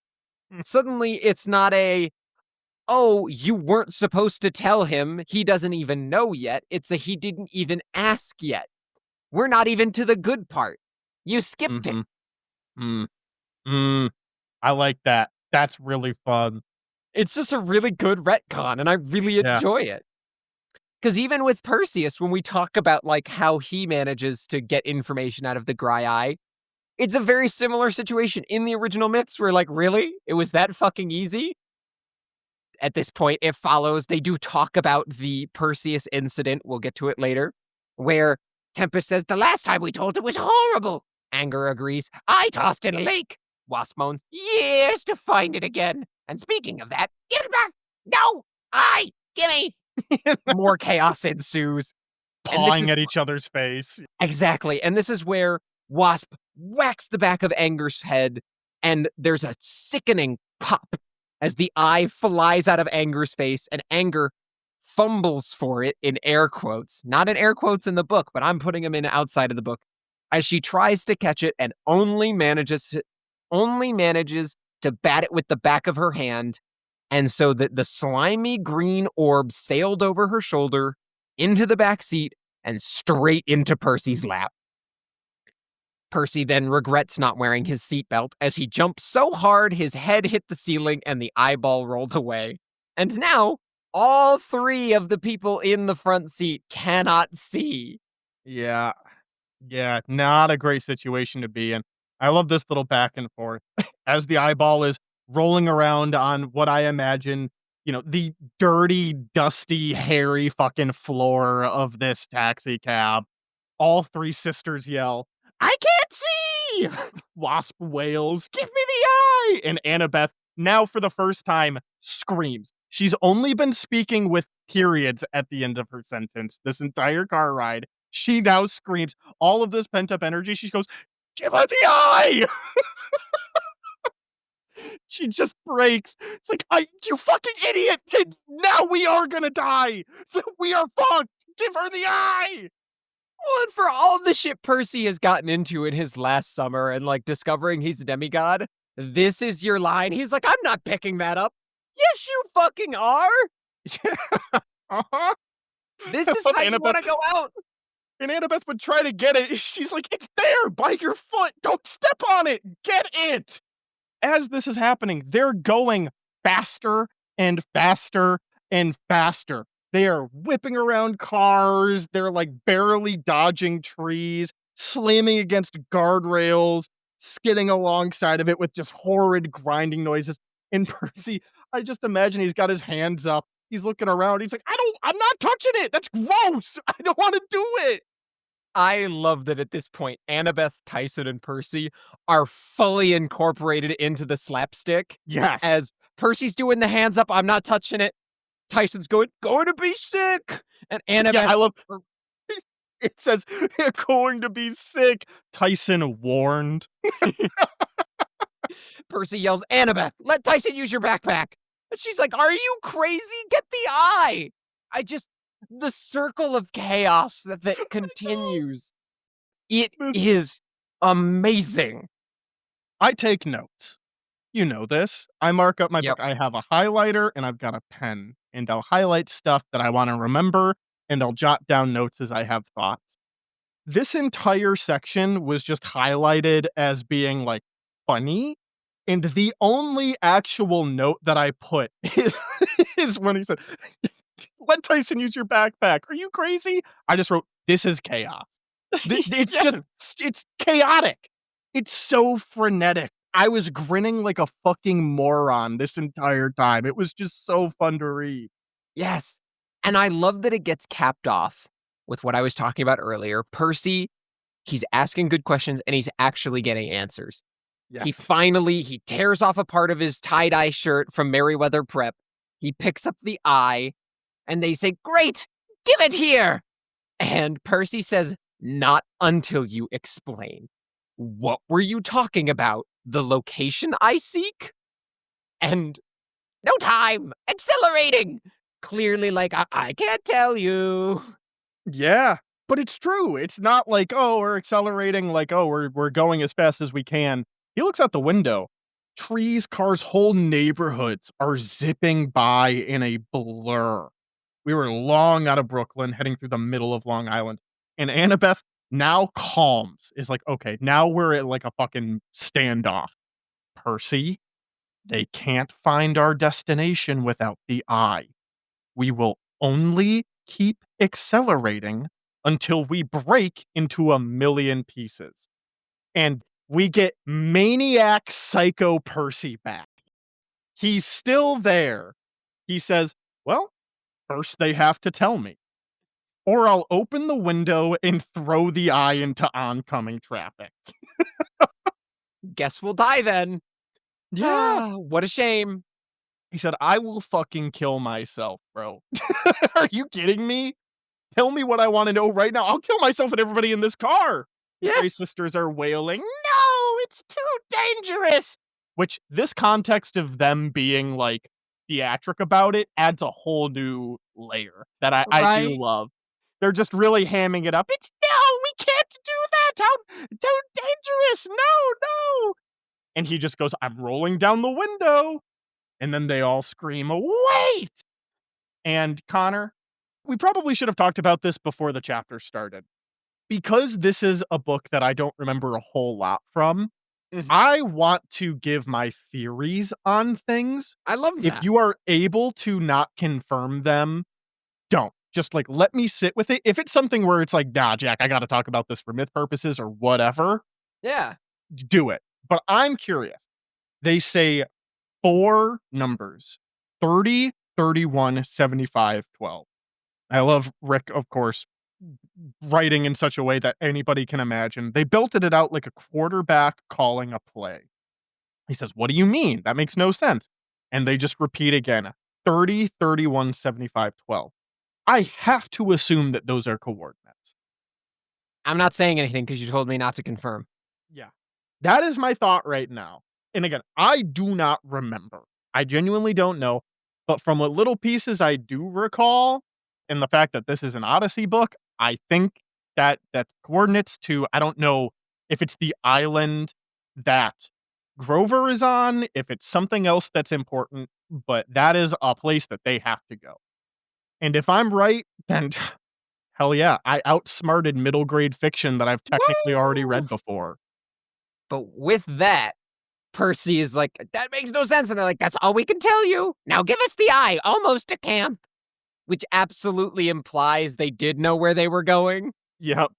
Suddenly, it's not a, oh, you weren't supposed to tell him, he doesn't even know yet. It's a he didn't even ask yet. We're not even to the good part. You skipped it. Mhm. Mm. Mm. I like that. That's really fun. It's just a really good retcon, and I really Yeah. enjoy it. Because even with Perseus, when we talk about like how he manages to get information out of the Graeae, it's a very similar situation in the original myths where like, really? It was that fucking easy? At this point, it follows they do talk about the Perseus incident, we'll get to it later, where Tempest says, the last time we told it was horrible. Anger agrees, I tossed in a lake. Wasp moans, years to find it again. And speaking of that, give it back. No, gimme. More chaos ensues. And this Pawing is at each other's face. exactly. And this is where Wasp whacks the back of Anger's head, and there's a sickening pop as the eye flies out of Anger's face, and Anger fumbles for it in air quotes. Not in air quotes in the book, but I'm putting them in outside of the book. As she tries to catch it and only manages to bat it with the back of her hand. And so the slimy green orb sailed over her shoulder, into the back seat, and straight into Percy's lap. Percy then regrets not wearing his seatbelt as he jumped so hard his head hit the ceiling and the eyeball rolled away. And now, all three of the people in the front seat cannot see. Yeah. Yeah, not a great situation to be in. I love this little back and forth as the eyeball is rolling around on what I imagine, the dirty, dusty, hairy fucking floor of this taxi cab. All three sisters yell, "I can't see!" Wasp wails, "Give me the eye!" And Annabeth, now for the first time, screams. She's only been speaking with periods at the end of her sentence this entire car ride. She now screams all of this pent up energy. She goes, "Give her the eye!" She just breaks. It's like, you fucking idiot! Now we are gonna die! We are fucked! Give her the eye! Well, and for all the shit Percy has gotten into in his last summer and like discovering he's a demigod, this is your line. He's like, I'm not picking that up. Yes, you fucking are. Yeah. Uh-huh. This I is love how you Annabeth. want to go out. And Annabeth would try to get it. She's like, "It's there by your foot. Don't step on it. Get it." As this is happening, they're going faster and faster and faster. They are whipping around cars. They're like barely dodging trees, slamming against guardrails, skidding alongside of it with just horrid grinding noises. And Percy, I just imagine he's got his hands up. He's looking around. He's like, I'm not touching it. That's gross. I don't want to do it. I love that at this point, Annabeth, Tyson, and Percy are fully incorporated into the slapstick. Yes. As Percy's doing the hands up, I'm not touching it. Tyson's going to be sick. And Yeah, Annabeth, I love it says, "You're going to be sick." Tyson warned. Percy yells, Annabeth, let Tyson use your backpack. And she's like, are you crazy? Get the eye. The circle of chaos that continues. It This is amazing. I take notes. You know this. I mark up my Yep. book. I have a highlighter and I've got a pen, and I'll highlight stuff that I wanna remember, and I'll jot down notes as I have thoughts. This entire section was just highlighted as being, like, funny, and the only actual note that I put is when he said, "Let Tyson use your backpack. Are you crazy?" I just wrote, "This is chaos." It's Yes. just it's chaotic. It's so frenetic. I was grinning like a fucking moron this entire time. It was just so fun to read. Yes. And I love that it gets capped off with what I was talking about earlier. Percy, he's asking good questions and he's actually getting answers. Yes. He tears off a part of his tie-dye shirt from Merryweather Prep. He picks up the eye and they say, great, give it here. And Percy says, not until you explain. What were you talking about? The location I seek? And no time, accelerating. Clearly like, I can't tell you. Yeah, but it's true. It's not like, "Oh, we're accelerating," like, "Oh, we're going as fast as we can." He looks out the window. Trees, cars, whole neighborhoods are zipping by in a blur. We were long out of Brooklyn, heading through the middle of Long Island, and Annabeth now calms, is like, "Okay, now we're at, like, a fucking standoff. Percy, they can't find our destination without the eye. We will only keep accelerating until we break into a million pieces." And we get maniac psycho Percy back. He's still there. He says, "Well, first they have to tell me, or I'll open the window and throw the eye into oncoming traffic." Guess we'll die then. Yeah. Ah, what a shame. He said, "I will fucking kill myself, bro." Are you kidding me? Tell me what I wanna know right now. I'll kill myself and everybody in this car. Yeah. Grey sisters are wailing, "No, it's too dangerous!" Which, this context of them being, like, theatric about it adds a whole new layer that I do Right? love. They're just really hamming it up. "It's no, we can't do that! How too dangerous! No, no!" And he just goes, "I'm rolling down the window." And then they all scream, "Wait!" And Connor, we probably should have talked about this before the chapter started. Because this is a book that I don't remember a whole lot from, Mhm. I want to give my theories on things. I love If that. you are able to not confirm them, don't. Just, like, let me sit with it. If it's something where it's like, "Nah, Jack, I gotta talk about this for myth purposes," or whatever, Yeah. do it. But I'm curious. They say 4 numbers: 30, 31, 75, 12. I love Rick, of course, writing in such a way that anybody can imagine. They built it out like a quarterback calling a play. He says, "What do you mean? That makes no sense." And they just repeat again, 30, 31, 75, 12. I have to assume that those are coordinates. I'm not saying anything because you told me not to confirm. Yeah. That is my thought right now. And again, I do not remember. I genuinely don't know. But from what little pieces I do recall, and the fact that this is an Odyssey book, I think that that's coordinates to, I don't know if it's the island that Grover is on, if it's something else that's important, but that is a place that they have to go. And if I'm right, then hell yeah, I outsmarted middle grade fiction that I've technically already Woo! read before. But with that, Percy is like, "That makes no sense." And they're like, "That's all we can tell you. Now give us the eye, almost to camp." Which absolutely implies they did know where they were going. Yep.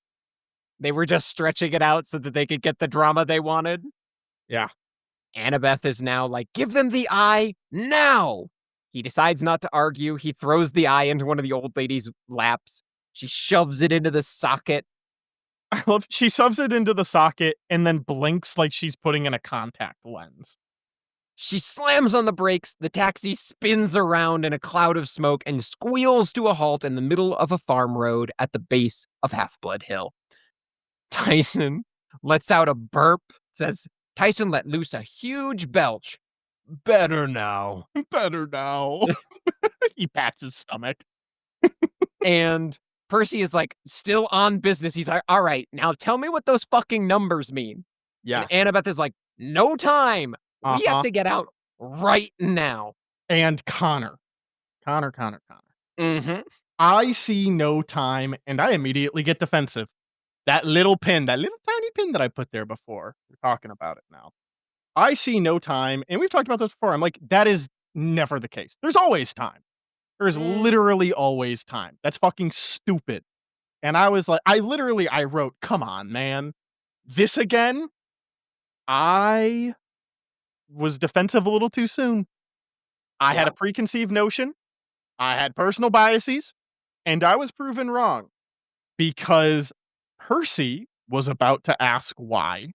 They were just stretching it out so that they could get the drama they wanted. Yeah. Annabeth is now like, "Give them the eye now." He decides not to argue. He throws the eye into one of the old lady's laps. She shoves it into the socket. I love she shoves it into the socket and then blinks like she's putting in a contact lens. She slams on the brakes. The taxi spins around in a cloud of smoke and squeals to a halt in the middle of a farm road at the base of Half-Blood Hill. Tyson lets out a burp, says, Tyson let loose a huge belch. "Better now." Better now. He pats his stomach. And Percy is like, still on business. He's like, "All right, now tell me what those fucking numbers mean." And Yes. Annabeth is like, "No time. We have Uh-huh. to get out right now." And Connor. Connor. Mm-hmm. I see no time, and I immediately get defensive. That little pin, that little tiny pin that I put there before. We're talking about it now. I see no time, and we've talked about this before. I'm like, that is never the case. There's always time. There's Mm, literally always time. That's fucking stupid. And I was like, I wrote, "Come on, man. This again?" I was defensive a little too soon. I had yeah. a preconceived notion. I had personal biases, and I was proven wrong because Percy was about to ask why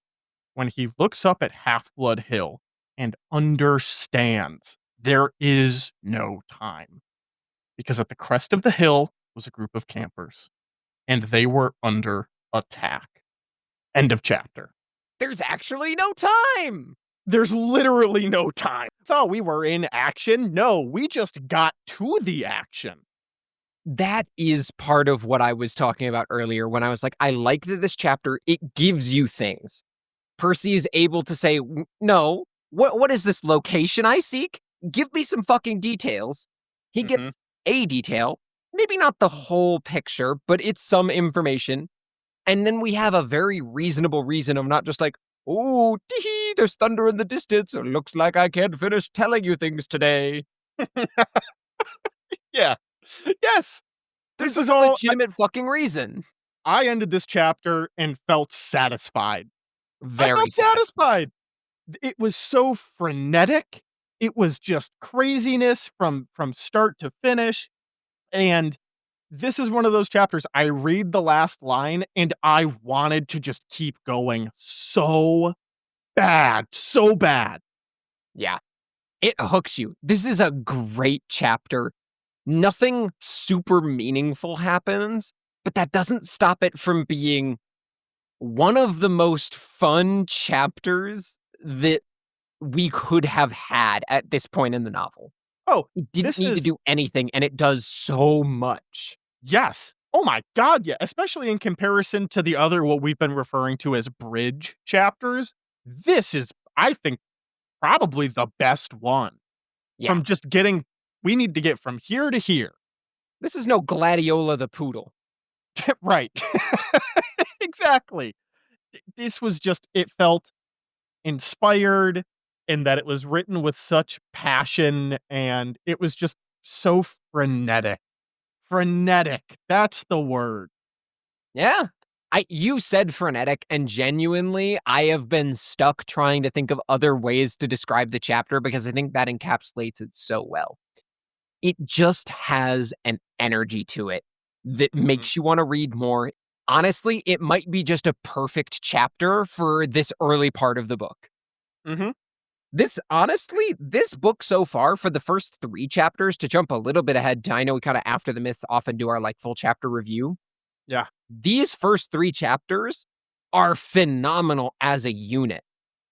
when he looks up at Half-Blood Hill and understands there is no time. Because at the crest of the hill was a group of campers, and they were under attack. End of chapter. There's actually no time. There's literally no time. Thought we were in action. No, we just got to the action. That is part of what I was talking about earlier when I was like, I like that this chapter, it gives you things. Percy is able to say, "No, what is this location I seek? Give me some fucking details." He Mhm. gets a detail, maybe not the whole picture, but it's some information. And then we have a very reasonable reason of not just like, "Oh, tee there's thunder in the distance. It looks like I can't finish telling you things today." Yeah. Yes. There's This like is a all legitimate fucking reason. I ended this chapter and felt satisfied. I Very felt satisfying. satisfied. It was so frenetic. It was just craziness from start to finish, and this is one of those chapters I read the last line and I wanted to just keep going so bad, so bad. Yeah. It hooks you. This is a great chapter. Nothing super meaningful happens, but that doesn't stop it from being one of the most fun chapters that we could have had at this point in the novel. Oh, It didn't this need to is do anything, and it does so much. yes. Oh my god, yeah, especially in comparison to the other what we've been referring to as bridge chapters. This is, I think, probably the best one Yeah. from just getting we need to get from here to here. This is no Gladiola the Poodle. Right. Exactly. This was just it felt inspired in that it was written with such passion and it was just so frenetic. Frenetic, that's the word. Yeah. You said frenetic, and genuinely, I have been stuck trying to think of other ways to describe the chapter because I think that encapsulates it so well. It just has an energy to it that Mhm, makes you want to read more. Honestly, it might be just a perfect chapter for this early part of the book. mhm, This book so far, for the first 3 chapters, to jump a little bit ahead, I know we kinda after the myths often do our, like, full chapter review. yeah, These first 3 chapters are phenomenal as a unit.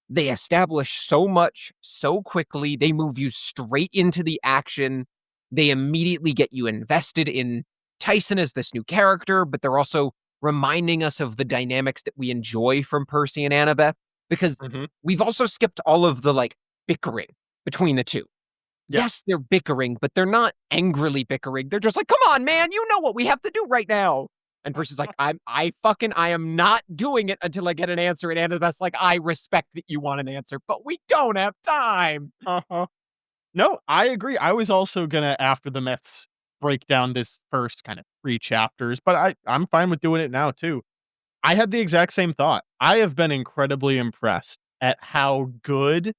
They establish so much so quickly, they move you straight into the action, they immediately get you invested in Tyson as this new character, but they're also reminding us of the dynamics that we enjoy from Percy and Annabeth, because mhm, we've also skipped all of the, like, bickering between the 2. yeah. Yes, they're bickering, but they're not angrily bickering, they're just like, "Come on, man, you know what we have to do right now." And Percy's like, I am not doing it until I get an answer," and Annabeth's like, "I respect that you want an answer, but we don't have time." Uh-huh. No, I agree. I was also gonna, after the myths, break down this first kind of 3 chapters, but I'm fine with doing it now too. I had the exact same thought. I have been incredibly impressed at how good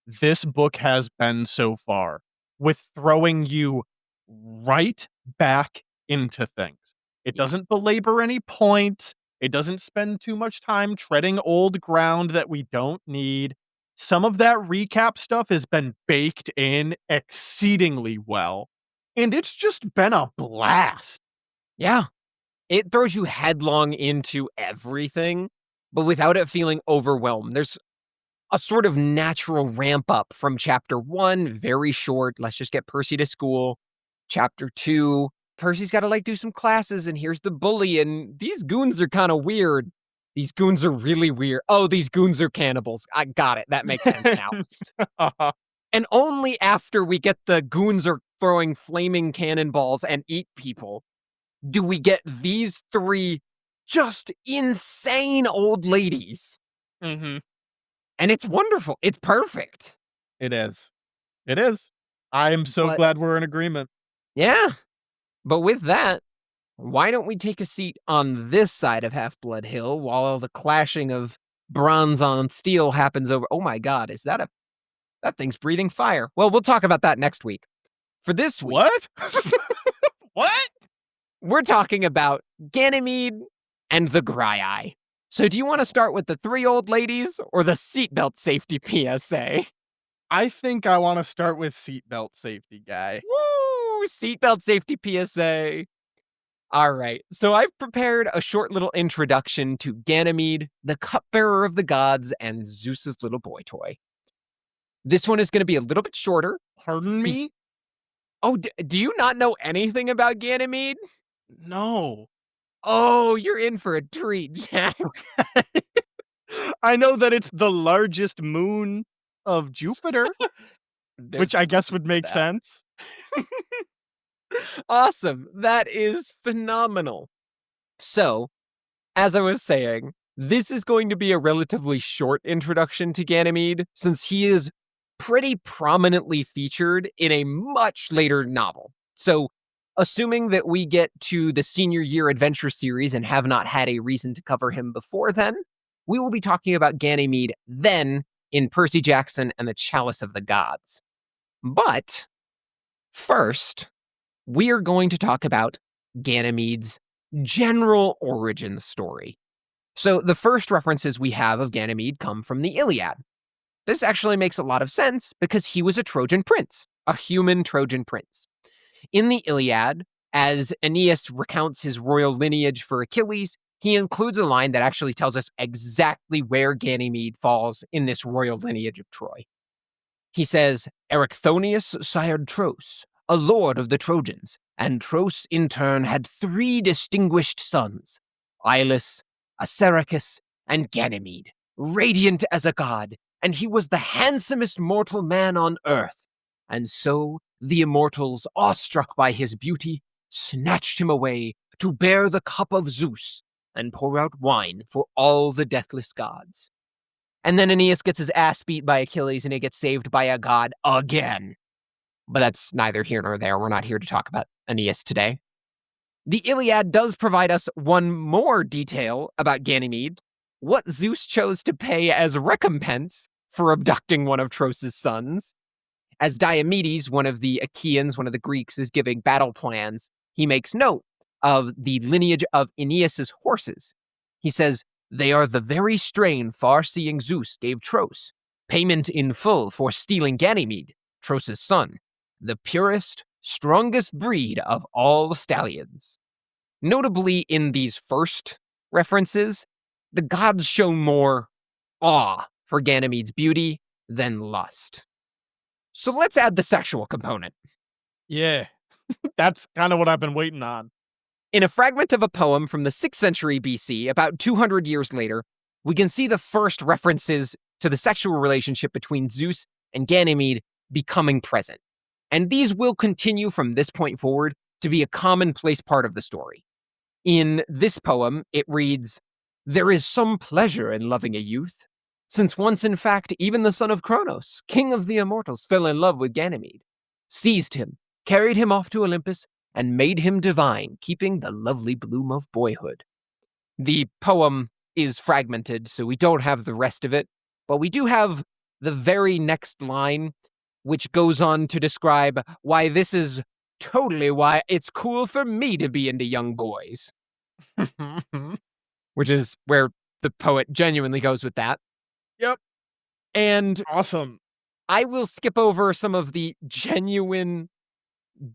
this book has been so far with throwing you right back into things. It Yeah. doesn't belabor any points. It doesn't spend too much time treading old ground that we don't need. Some of that recap stuff has been baked in exceedingly well, and it's just been a blast. Yeah. It throws you headlong into everything, but without it feeling overwhelmed. There's a sort of natural ramp up from chapter 1, very short, let's just get Percy to school. Chapter 2, Percy's gotta, like, do some classes, and here's the bully, and these goons are kinda weird. These goons are really weird. Oh, these goons are cannibals. I got it, that makes sense now. And only after we get the goons are throwing flaming cannonballs and eat people do we get these 3 just insane old ladies, Mhm. and it's wonderful, it's perfect. It is. It is. I am so But glad we're in agreement. yeah, but with that, why don't we take a seat on this side of Half-Blood Hill while the clashing of bronze on steel happens over— oh my god, is that a— that thing's breathing fire. Well, we'll talk about that next week. For this week, What? What? we're talking about Ganymede and the Graeae. So do you wanna start with the 3 old ladies or the seatbelt safety PSA? I think I wanna start with seatbelt safety guy. Woo! Seatbelt safety PSA. All right, so I've prepared a short little introduction to Ganymede, the cupbearer of the gods, and Zeus's little boy toy. This one is going to be a little bit shorter. Pardon Be- me? oh, do you not know anything about Ganymede? No. Oh, you're in for a treat, Jack. I know that it's the largest moon of Jupiter, There's which I guess would make that. sense. Awesome. That is phenomenal. So, as I was saying, this is going to be a relatively short introduction to Ganymede, since he is pretty prominently featured in a much later novel. So, assuming that we get to the senior year adventure series and have not had a reason to cover him before then, we will be talking about Ganymede then in Percy Jackson and the Chalice of the Gods. But first, we are going to talk about Ganymede's general origin story. So, the first references we have of Ganymede come from the Iliad. This actually makes a lot of sense because he was a Trojan prince, a human Trojan prince. In the Iliad, as Aeneas recounts his royal lineage for Achilles, he includes a line that actually tells us exactly where Ganymede falls in this royal lineage of Troy. He says, Erichthonius sired Tros, a lord of the Trojans, and Tros in turn had 3 distinguished sons, Ilus, Acericus, and Ganymede, radiant as a god, and he was the handsomest mortal man on earth. And so the immortals, awestruck by his beauty, snatched him away to bear the cup of Zeus and pour out wine for all the deathless gods. And then Aeneas gets his ass beat by Achilles and he gets saved by a god again. But that's neither here nor there. We're not here to talk about Aeneas today. The Iliad does provide us one more detail about Ganymede, what Zeus chose to pay as recompense for abducting one of Tros' sons. As Diomedes, one of the Achaeans, one of the Greeks, is giving battle plans, he makes note of the lineage of Aeneas' horses. He says, they are the very strain far-seeing Zeus gave Tros, payment in full for stealing Ganymede, Tros' son, the purest, strongest breed of all stallions. Notably, in these first references, the gods show more awe for Ganymede's beauty than lust. So let's add the sexual component. Yeah, that's kind of what I've been waiting on. In a fragment of a poem from the 6th century BC, about 200 years later, we can see the first references to the sexual relationship between Zeus and Ganymede becoming present. And these will continue from this point forward to be a commonplace part of the story. In this poem, it reads, there is some pleasure in loving a youth, since once, in fact, even the son of Cronos, king of the immortals, fell in love with Ganymede, seized him, carried him off to Olympus, and made him divine, keeping the lovely bloom of boyhood. The poem is fragmented, so we don't have the rest of it, but we do have the very next line, which goes on to describe why this is totally why it's cool for me to be into young boys. Which is where the poet genuinely goes with that. Yep. And Awesome. I will skip over some of the genuine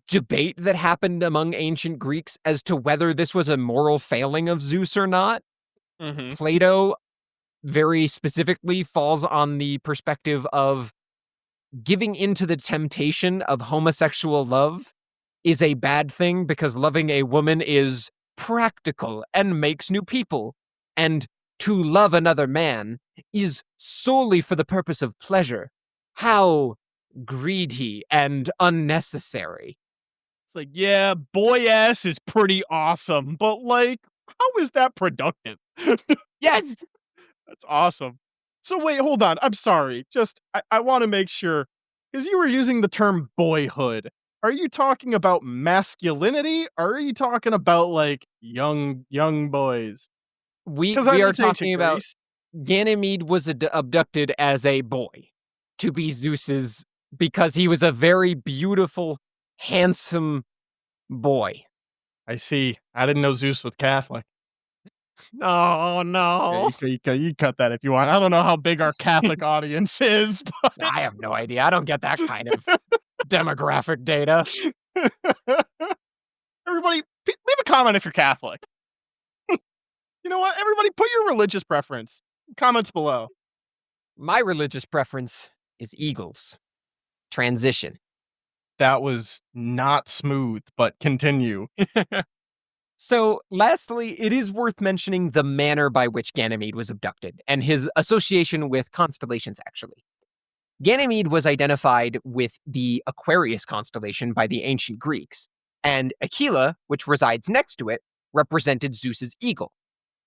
debate that happened among ancient Greeks as to whether this was a moral failing of Zeus or not. Mm-hmm. Plato very specifically falls on the perspective of giving into the temptation of homosexual love is a bad thing because loving a woman is practical and makes new people. And to love another man is solely for the purpose of pleasure. How greedy and unnecessary. It's like, yeah, boy ass is pretty awesome, but like, how is that productive? Yes! That's awesome. So wait, hold on. I'm sorry. Just I want to make sure because you were using the term boyhood. Are you talking about masculinity or are you talking about like young boys? Because I We mean are it's ancient talking about Greece. Ganymede was abducted as a boy to be Zeus's because he was a very beautiful, handsome boy. I see. I didn't know Zeus was Catholic. Oh Yeah, no. you cut that if you want. I don't know how big our Catholic audience is, I have no idea. I don't get that kind of demographic data. but everybody leave a comment if you're Catholic. You know what? Everybody put your religious preference. Comments below. My religious preference is eagles. Transition. That was not smooth, but continue. So, lastly, it is worth mentioning the manner by which Ganymede was abducted and his association with constellations, actually. Ganymede was identified with the Aquarius constellation by the ancient Greeks, and Aquila, which resides next to it, represented Zeus's eagle.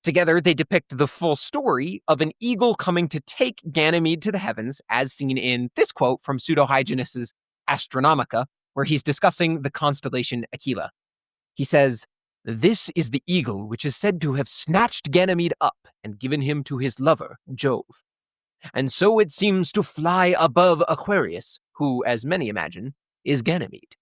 Together, they depict the full story of an eagle coming to take Ganymede to the heavens, as seen in this quote from Pseudo-Hyginus's Astronomica, where he's discussing the constellation Aquila. He says, this is the eagle which is said to have snatched Ganymede up and given him to his lover, Jove. And so it seems to fly above Aquarius, who, as many imagine, is Ganymede.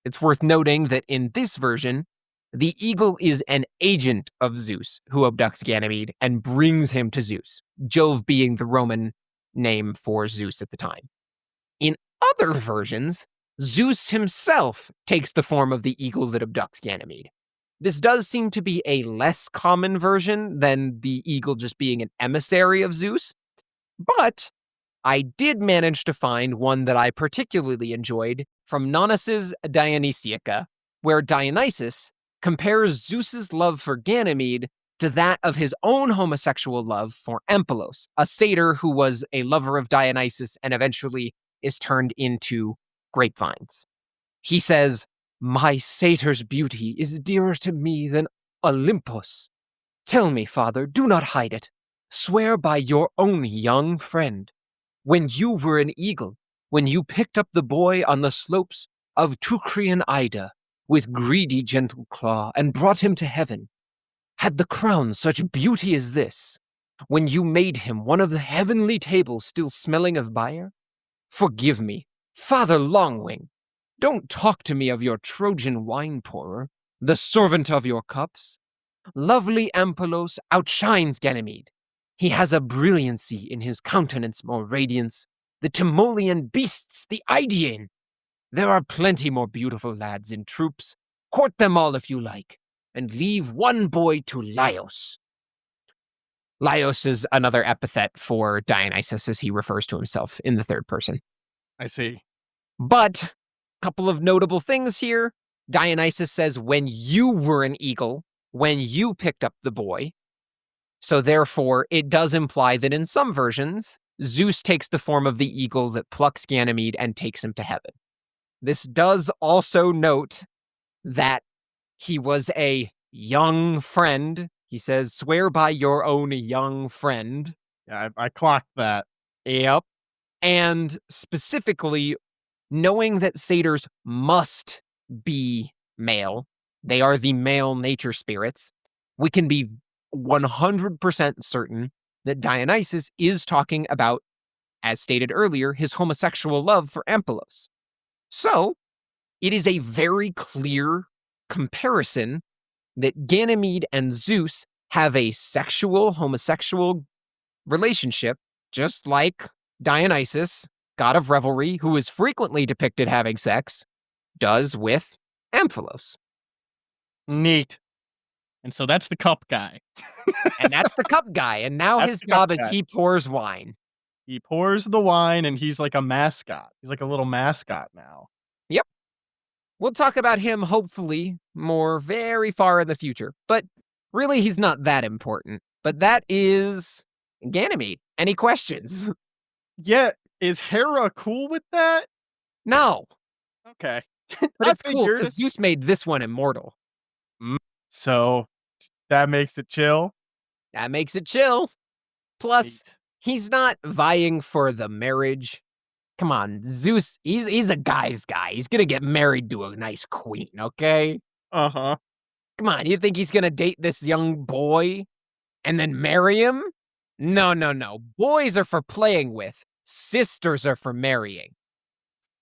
It's worth noting that in this version, the eagle is an agent of Zeus who abducts Ganymede and brings him to Zeus, Jove being the Roman name for Zeus at the time. In other versions, Zeus himself takes the form of the eagle that abducts Ganymede. This does seem to be a less common version than the eagle just being an emissary of Zeus, but I did manage to find one that I particularly enjoyed from Nonnus's Dionysiaca, where Dionysus compares Zeus's love for Ganymede to that of his own homosexual love for Ampelos, a satyr who was a lover of Dionysus and eventually is turned into grapevines. He says, "My satyr's beauty is dearer to me than Olympus. Tell me, father, do not hide it. Swear by your own young friend. When you were an eagle, when you picked up the boy on the slopes of Teucrian Ida with greedy gentle claw and brought him to heaven, had the crown such beauty as this? When you made him one of the heavenly tables still smelling of byre? Forgive me, Father Longwing. Don't talk to me of your Trojan wine pourer, the servant of your cups. Lovely Ampelos outshines Ganymede. He has a brilliancy in his countenance more radiance. The Timolean beasts the Idaean. There are plenty more beautiful lads in troops. Court them all if you like, and leave one boy to Laios." Laios is another epithet for Dionysus as he refers to himself in the third person. I see. But a couple of notable things here. Dionysus says, when you were an eagle, when you picked up the boy. So therefore, it does imply that in some versions, Zeus takes the form of the eagle that plucks Ganymede and takes him to heaven. This does also note that he was a young friend. He says, "Swear by your own young friend." Yeah, I clocked that. Yep. And specifically, knowing that satyrs must be male, they are the male nature spirits, we can be 100% certain that Dionysus is talking about, as stated earlier, his homosexual love for Ampelos. So, it is a very clear comparison that Ganymede and Zeus have a sexual, homosexual relationship, just like Dionysus, god of revelry, who is frequently depicted having sex, does with Amphilos. Neat. And so that's the cup guy. And that's the cup guy, and now That's his the cup job is guy. he pours wine. He pours the wine, and he's like a mascot. He's like a little mascot now. Yep. We'll talk about him, hopefully, more very far in the future, but really he's not that important. But that is Ganymede. Any questions? Yeah, is Hera cool with that? No, Okay. but I it's cool figured. because Zeus made this one immortal. So that makes it chill. That makes it chill. Plus, Neat. he's not vying for the marriage. Come on, Zeus, he's a guy's guy. He's gonna get married to a nice queen, okay? Uh-huh. Come on, you think he's gonna date this young boy and then marry him? No, no, no. Boys are for playing with. Sisters are for marrying.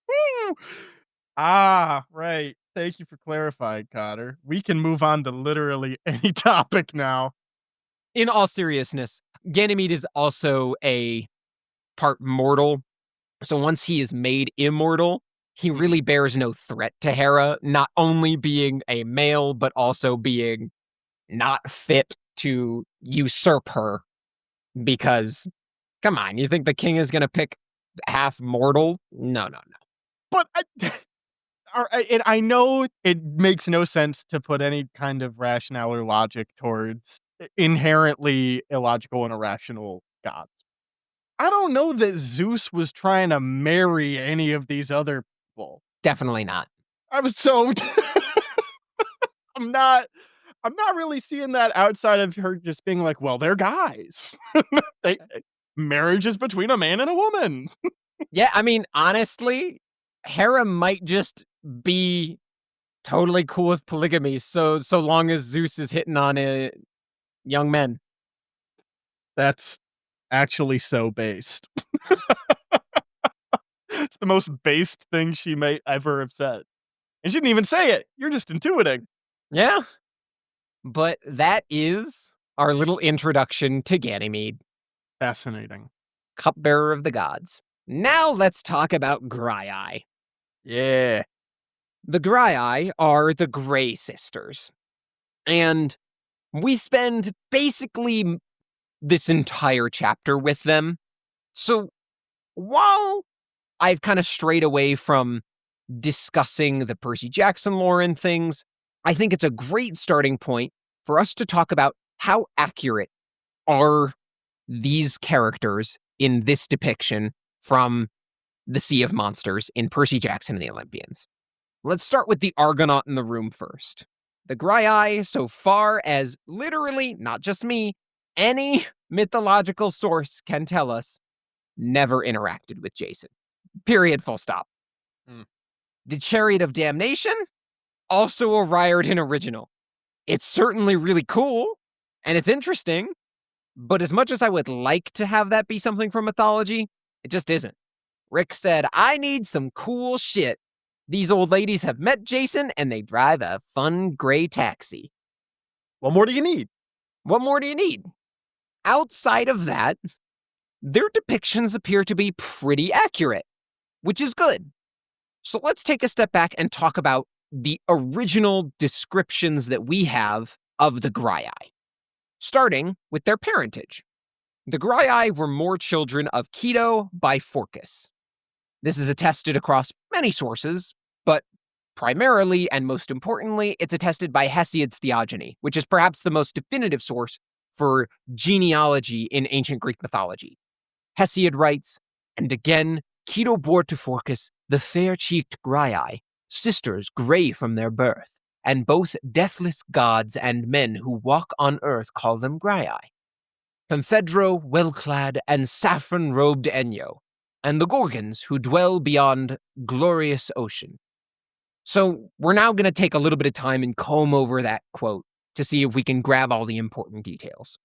Woo! Ah, right. Thank you for clarifying, Cotter. We can move on to literally any topic now. In all seriousness, Ganymede is also a part mortal. So once he is made immortal, he Mhm. really bears no threat to Hera, not only being a male, but also being not fit to usurp her. Because, come on, you think the king is going to pick half mortal? No, no, no. But and I know it makes no sense to put any kind of rationale or logic towards inherently illogical and irrational gods. I don't know that Zeus was trying to marry any of these other people. Definitely not. I was so I'm not I'm not really seeing that outside of her just being like, "Well, they're guys." They marriage is between a man and a woman. Yeah, I mean, honestly, Hera might just be totally cool with polygamy, so long as Zeus is hitting on young men. That's actually so based. It's the most based thing she may ever have said. And she didn't even say it. You're just intuiting. Yeah, but that is our little introduction to Ganymede, Fascinating. cupbearer of the gods. Now let's talk about Graeae. Yeah. The Graeae are the Graeae sisters. And we spend basically this entire chapter with them. So while I've kind of strayed away from discussing the Percy Jackson lore and things, I think it's a great starting point for us to talk about how accurate are these characters in this depiction from the Sea of Monsters in Percy Jackson and the Olympians. Let's start with the Argonaut in the room first. The Graeae, so far as literally, not just me, any mythological source can tell us, never interacted with Jason. Period, full stop. The Chariot of Damnation, also a Riordan original. It's certainly really cool, and it's interesting, but as much as I would like to have that be something from mythology, it just isn't. Rick said, I need some cool shit. These old ladies have met Jason, and they drive a fun gray taxi. What more do you need? What more do you need? Outside of that, their depictions appear to be pretty accurate, which is good. So let's take a step back and talk about the original descriptions that we have of the Graeae, starting with their parentage. The Graeae were more children of Keto by Phorcys. This is attested across many sources, but primarily and most importantly, it's attested by Hesiod's Theogony, which is perhaps the most definitive source for genealogy in ancient Greek mythology. Hesiod writes, and again, Keto bore to Phorcys the fair-cheeked Graeae, sisters grey from their birth, and both deathless gods and men who walk on earth call them Graeae. Pamphedro, well-clad, and saffron-robed Enyo, and the Gorgons who dwell beyond glorious ocean. So we're now going to take a little bit of time and comb over that quote to see if we can grab all the important details.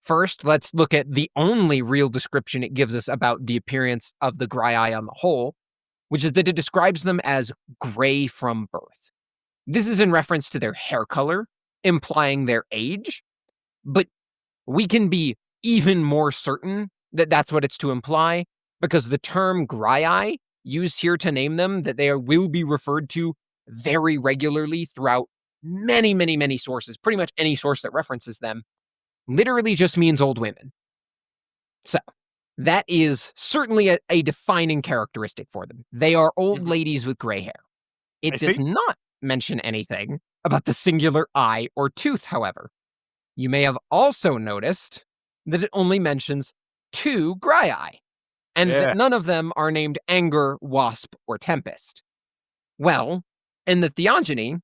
First, let's look at the only real description it gives us about the appearance of the Graeae on the whole, which is that it describes them as gray from birth. This is in reference to their hair color, implying their age, but we can be even more certain that that's what it's to imply, because the term Graeae, used here to name them, that they will be referred to very regularly throughout many, many, many sources, pretty much any source that references them, literally just means old women. So, that is certainly a defining characteristic for them. They are old ladies with gray hair. It does not mention anything about the singular eye or tooth, however. You may have also noticed that it only mentions 2 Graeae, and that none of them are named Anger, Wasp, or Tempest. Well, in the Theogony,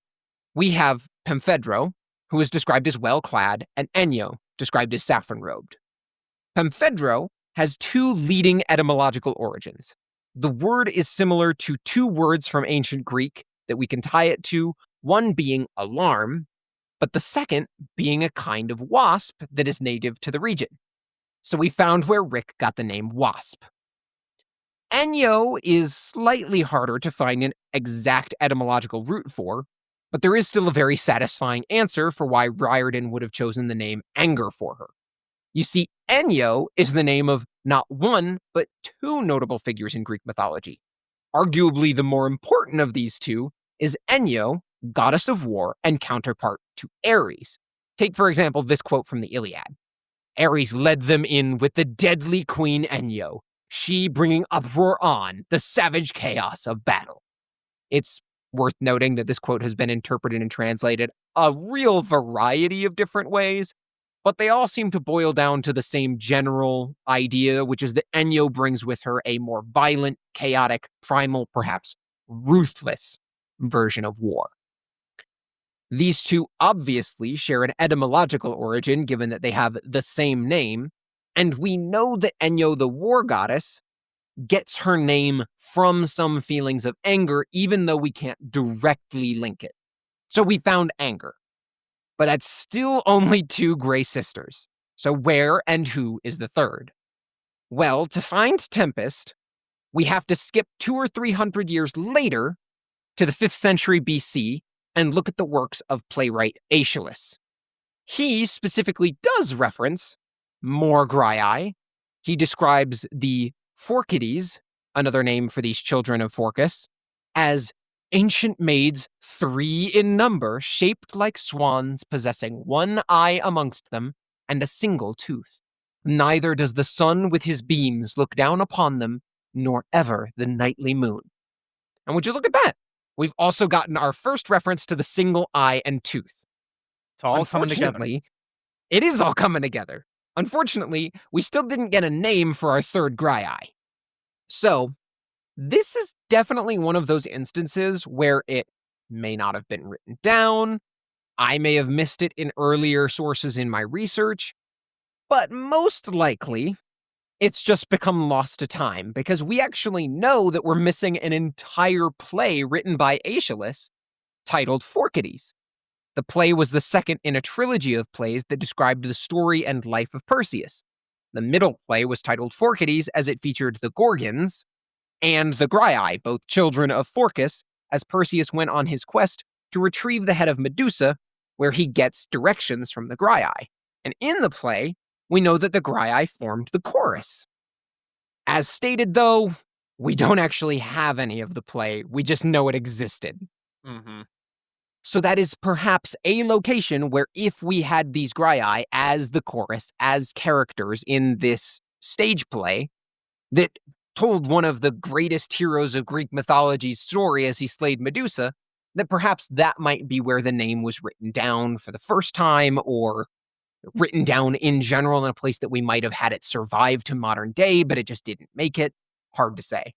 we have Pamphedro, who is described as well-clad, and Enyo, described as saffron-robed. Pamphedro has 2 leading etymological origins. The word is similar to 2 words from ancient Greek that we can tie it to, one being alarm, but the second being a kind of wasp that is native to the region. So we found where Rick got the name Wasp. Enyo is slightly harder to find an exact etymological root for, but there is still a very satisfying answer for why Riordan would have chosen the name Anger for her. You see, Enyo is the name of not 1, but 2 notable figures in Greek mythology. Arguably the more important of these 2 is Enyo, goddess of war and counterpart to Ares. Take, for example, this quote from the Iliad. Ares led them in with the deadly queen Enyo, she bringing uproar on the savage chaos of battle. It's worth noting that this quote has been interpreted and translated a real variety of different ways, but they all seem to boil down to the same general idea, which is that Enyo brings with her a more violent, chaotic, primal, perhaps ruthless version of war. These 2 obviously share an etymological origin, given that they have the same name, and we know that Enyo, the war goddess, gets her name from some feelings of anger, even though we can't directly link it. So we found Anger. But that's still only 2 gray sisters. So where and who is the third? Well, to find Tempest, we have to skip 200 or 300 years later to the 5th century BC and look at the works of playwright Aeschylus. He specifically does reference more Graeae. He describes the Phorcides, another name for these children of Phorcys, as Ancient maids, 3 in number, shaped like swans, possessing 1 eye amongst them and a single tooth. Neither does the sun with his beams look down upon them, nor ever the nightly moon. And would you look at that? We've also gotten our first reference to the single eye and tooth. It's all coming together. Unfortunately, it is all coming together. Unfortunately, we still didn't get a name for our third Graeae. So, this is definitely one of those instances where it may not have been written down. I may have missed it in earlier sources in my research, but most likely, it's just become lost to time because we actually know that we're missing an entire play written by Aeschylus titled Phorcides. The play was the second in a trilogy of plays that described the story and life of Perseus. The middle play was titled Phorcides as it featured the Gorgons and the Graeae, both children of Phorcys, as Perseus went on his quest to retrieve the head of Medusa, where he gets directions from the Graeae. And in the play, we know that the Graeae formed the chorus. As stated, though, we don't actually have any of the play, we just know it existed. Mm-hmm. So that is perhaps a location where if we had these Graeae as the chorus, as characters in this stage play, that told one of the greatest heroes of Greek mythology's story as he slayed Medusa, that perhaps that might be where the name was written down for the first time, or written down in general in a place that we might have had it survive to modern day, but it just didn't make it. Hard to say.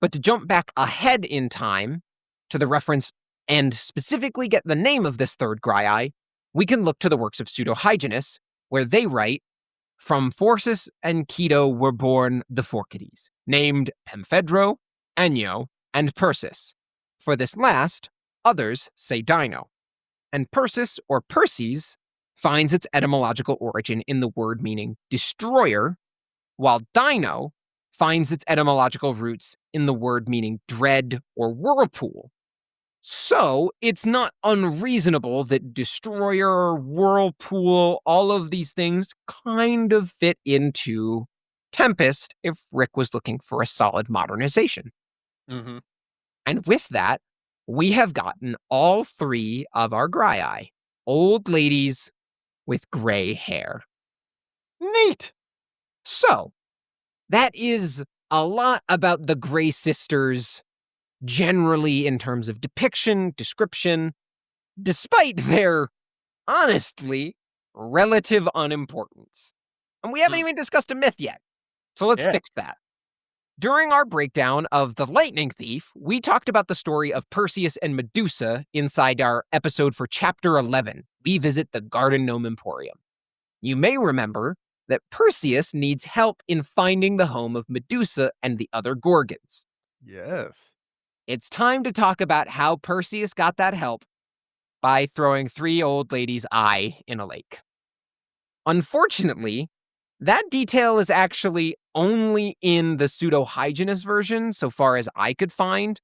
But to jump back ahead in time to the reference and specifically get the name of this third Graeae, we can look to the works of Pseudo-Hyginus, where they write, "From Phorcys and Ceto were born the Phorcides, named Pemphedro, Enyo, and Persis. For this last, others say Dino. And Persis, or Perses, finds its etymological origin in the word meaning destroyer, while Dino finds its etymological roots in the word meaning dread or whirlpool. So it's not unreasonable that destroyer, whirlpool, all of these things kind of fit into Tempest if Rick was looking for a solid modernization. Mm-hmm. And with that, we have gotten all 3 of our Graeae, old ladies with gray hair. Neat. So, that is a lot about the Grey Sisters generally in terms of depiction, description, despite their, honestly, relative unimportance. And we haven't even discussed a myth yet, so let's fix that. During our breakdown of The Lightning Thief, we talked about the story of Perseus and Medusa inside our episode for Chapter 11, We Visit the Garden Gnome Emporium. You may remember that Perseus needs help in finding the home of Medusa and the other Gorgons. Yes. It's time to talk about how Perseus got that help by throwing 3 old ladies' eye in a lake. Unfortunately, that detail is actually only in the Pseudo-Hyginus version, so far as I could find,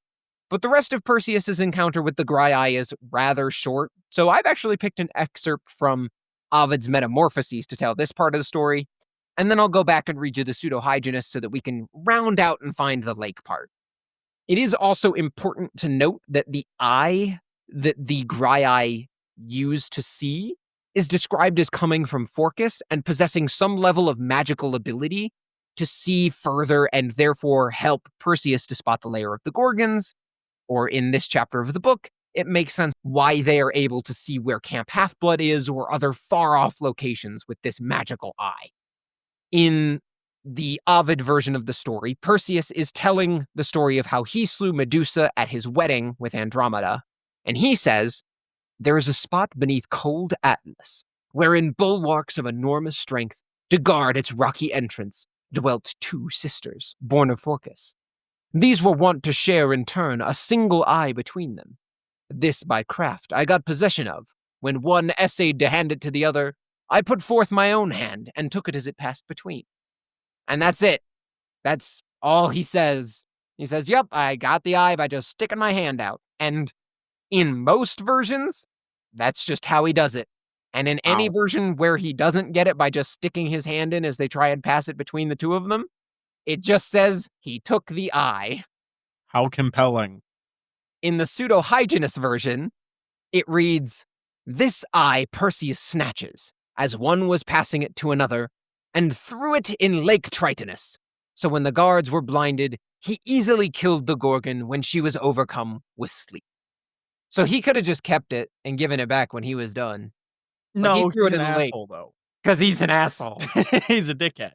but the rest of Perseus's encounter with the Graeae is rather short, so I've actually picked an excerpt from Ovid's Metamorphoses to tell this part of the story, and then I'll go back and read you the Pseudo-Hyginus so that we can round out and find the lake part. It is also important to note that the eye that the Graeae use to see is described as coming from Phorcys and possessing some level of magical ability to see further and therefore help Perseus to spot the lair of the Gorgons, or in this chapter of the book, it makes sense why they are able to see where Camp Half-Blood is or other far-off locations with this magical eye. In the Ovid version of the story, Perseus is telling the story of how he slew Medusa at his wedding with Andromeda, and he says, "There is a spot beneath cold Atlas, wherein bulwarks of enormous strength, to guard its rocky entrance, dwelt 2 sisters, born of Phorcys. These were wont to share in turn a single eye between them. This by craft I got possession of. When one essayed to hand it to the other, I put forth my own hand and took it as it passed between." And that's it. That's all he says. He says, "Yep, I got the eye by just sticking my hand out." And in most versions, that's just how he does it. And in any version where he doesn't get it by just sticking his hand in as they try and pass it between the 2 of them, it just says he took the eye. How compelling. in the pseudo-hyginus version, it reads, "This eye Perseus snatches, as one was passing it to another, and threw it in Lake Tritonus. So when the guards were blinded, he easily killed the Gorgon when she was overcome with sleep." So he could have just kept it and given it back when he was done. But he No, threw he's it an in the lake asshole, though. because he's an asshole. He's a dickhead.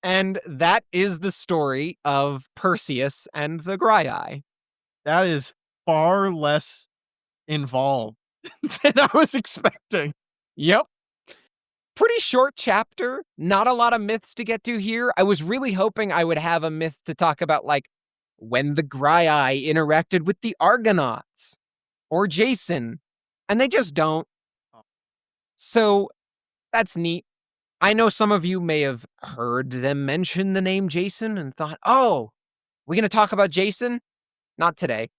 And that is the story of Perseus and the Graeae. That is far less involved than I was expecting. Yep. Pretty short chapter, not a lot of myths to get to here. I was really hoping I would have a myth to talk about, like when the Graeae interacted with the Argonauts or Jason, and they just don't. So that's neat. I know some of you may have heard them mention the name Jason and thought, oh, we're going to talk about Jason? Not today.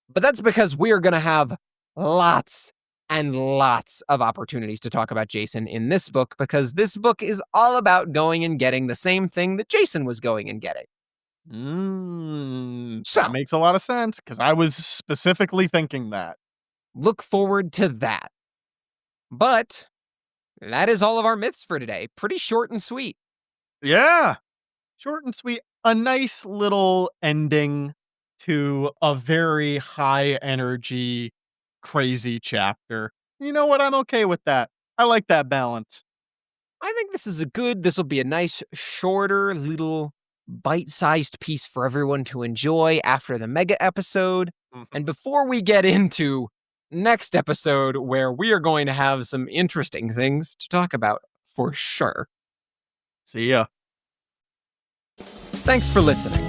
But that's because we're going to have lots and lots of opportunities to talk about Jason in this book, because this book is all about going and getting the same thing that Jason was going and getting. That So makes a lot of sense, because I was specifically thinking that. look forward to that. But that is all of our myths for today. Pretty short and sweet. Yeah. Short and sweet. A nice little ending to a very high energy, crazy chapter. You know what? I'm okay with that. I like that balance. I think this will be a nice, shorter, little bite-sized piece for everyone to enjoy after the mega episode. And Mhm. before we get into next episode, where we are going to have some interesting things to talk about for sure. See ya. Thanks for listening.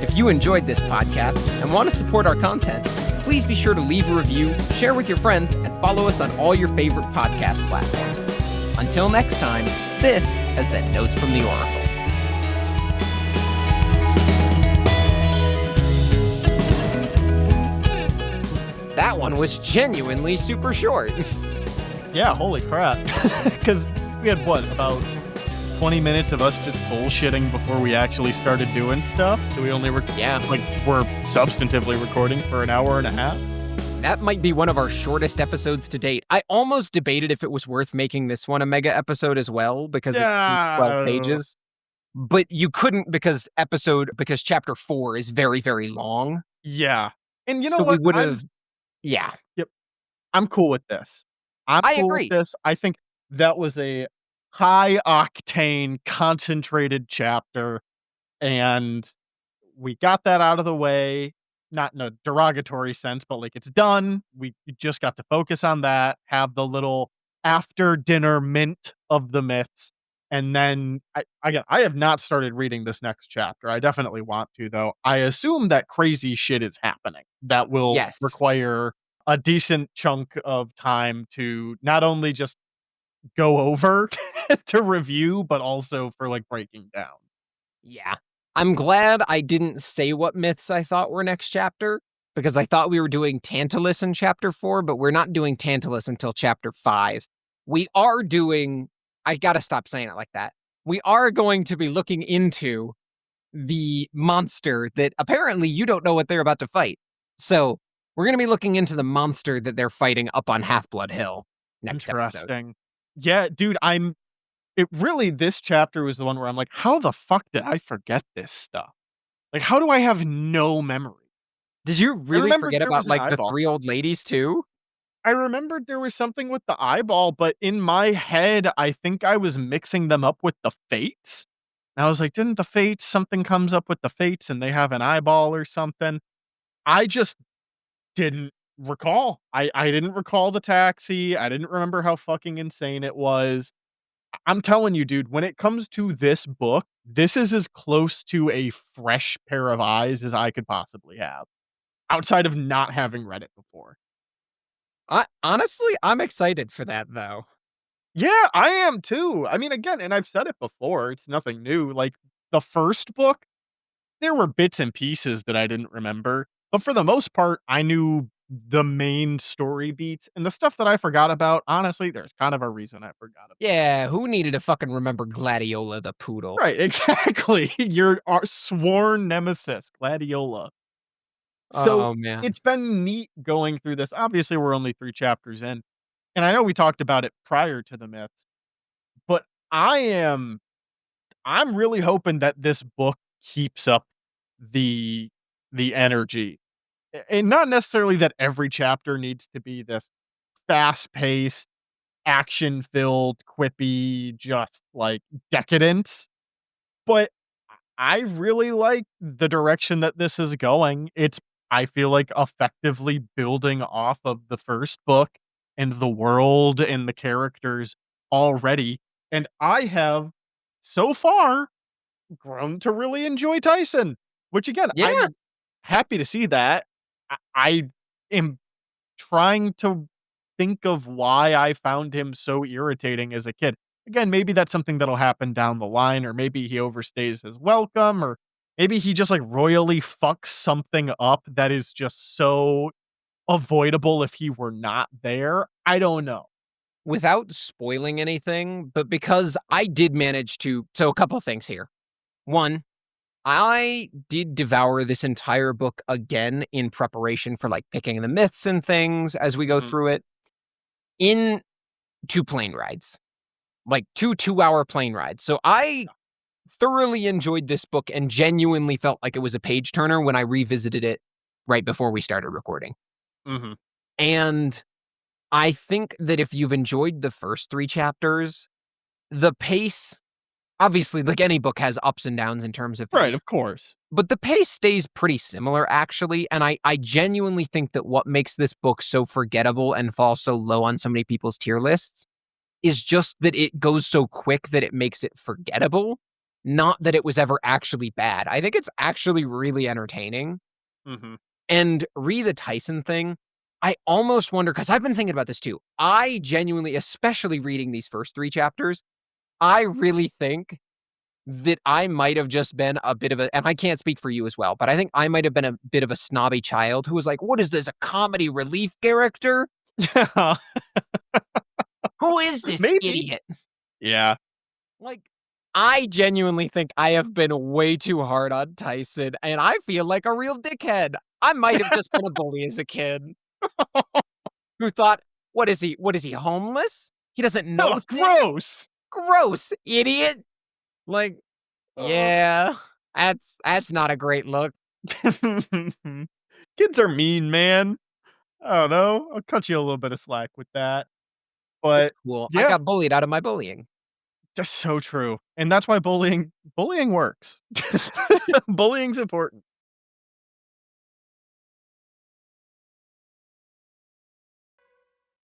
If you enjoyed this podcast and want to support our content, please be sure to leave a review, share with your friends, and follow us on all your favorite podcast platforms. Until next time, this has been Notes from the Oracle. That one was genuinely super short. Yeah, holy crap. Because we had, what, about 20 minutes of us just bullshitting before we actually started doing stuff? So we only were, Yeah, we're substantively recording for an hour and a half? that might be one of our shortest episodes to date. I almost debated if it was worth making this one a mega episode as well, because it's 12 Yeah. pages. But you couldn't, because chapter 4 is very, very long. Yeah. And you know So we what? would have, yeah, Yep, I'm cool with this. I'm I cool with agree. this. I think that was a high octane, concentrated chapter, and we got that out of the way, not in a derogatory sense, but, like, it's done. We just got to focus on that, have the little after dinner mint of the myths, and then I have not started reading this next chapter. I definitely want to, though. I assume that crazy shit is happening that will Yes. require a decent chunk of time to not only just go over to review, but also for, like, breaking down. Yeah. I'm glad I didn't say what myths I thought were next chapter, because I thought we were doing Tantalus in chapter 4, but we're not doing Tantalus until chapter 5. We are doing, I gotta stop saying it like that. We are going to be looking into the monster that apparently you don't know what they're about to fight. So we're going to be looking into the monster that they're fighting up on Half-Blood Hill next episode. Interesting. Yeah, dude, this chapter was the one where I'm like, "How the fuck did I forget this stuff? Like, how do I have no memory?" Did you I really remembered forget there about, was an like, the eyeball. 3 old ladies too? I remembered there was something with the eyeball, but in my head, I think I was mixing them up with the Fates. And I was like, "Didn't the Fates something comes up with the Fates and they have an eyeball or something?" I just didn't recall. I didn't recall the taxi. I didn't remember how fucking insane it was. I'm telling you, dude, when it comes to this book, this is as close to a fresh pair of eyes as I could possibly have, outside of not having read it before. I'm excited for that though. Yeah, I am too. I mean, again, and I've said it before, it's nothing new. Like, the first book, there were bits and pieces that I didn't remember, but for the most part, I knew the main story beats, and the stuff that I forgot about, honestly, there's kind of a reason I forgot about. Yeah, who needed to fucking remember Gladiola the poodle? Right, exactly. Your sworn nemesis, Gladiola. So, Oh, man. it's been neat going through this. Obviously, we're only 3 chapters in, and I know we talked about it prior to the myths, but I am I'm really hoping that this book keeps up the energy. And not necessarily that every chapter needs to be this fast-paced, action-filled, quippy, just, like, decadence, but I really like the direction that this is going. It's, I feel like, effectively building off of the first book and the world and the characters already, and I have, so far, grown to really enjoy Tyson, which again, Yeah. I'm happy to see that. I am trying to think of why I found him so irritating as a kid. Again, maybe that's something that'll happen down the line, or maybe he overstays his welcome, or maybe he just like royally fucks something up that is just so avoidable if he were not there. I don't know. Without spoiling anything, but because I did manage to so a couple things here. 1, I did devour this entire book again in preparation for, like, picking the myths and things as we go Mhm. through it in 2 plane rides, like 2 two-hour plane rides. So I thoroughly enjoyed this book and genuinely felt like it was a page turner when I revisited it right before we started recording. Mhm. And I think that if you've enjoyed the first 3 chapters, the pace obviously, like any book has ups and downs in terms of Right, pace, of course. but the pace stays pretty similar actually, and I genuinely think that what makes this book so forgettable and fall so low on so many people's tier lists is just that it goes so quick that it makes it forgettable, not that it was ever actually bad. I think it's actually really entertaining. Mhm. And the Tyson thing, I almost wonder because I've been thinking about this too. I genuinely, especially reading these first 3 chapters, I really think that I might have just been a bit of a and I can't speak for you as well, but I think I might have been a bit of a snobby child who was like, "What is this, a comedy relief character? Yeah, Who is this maybe. idiot?" Yeah. Like, I genuinely think I have been way too hard on Tyson, and I feel like a real dickhead. I might have just been a bully as a kid who thought, What is he, homeless? He doesn't know Oh, things? gross. Gross, idiot." Like, Uh. yeah, that's not a great look. Kids are mean, man. I don't know. I'll cut you a little bit of slack with that. It's But cool. I yeah, got bullied out of my bullying. that's so true. And that's why bullying works. Bullying's important.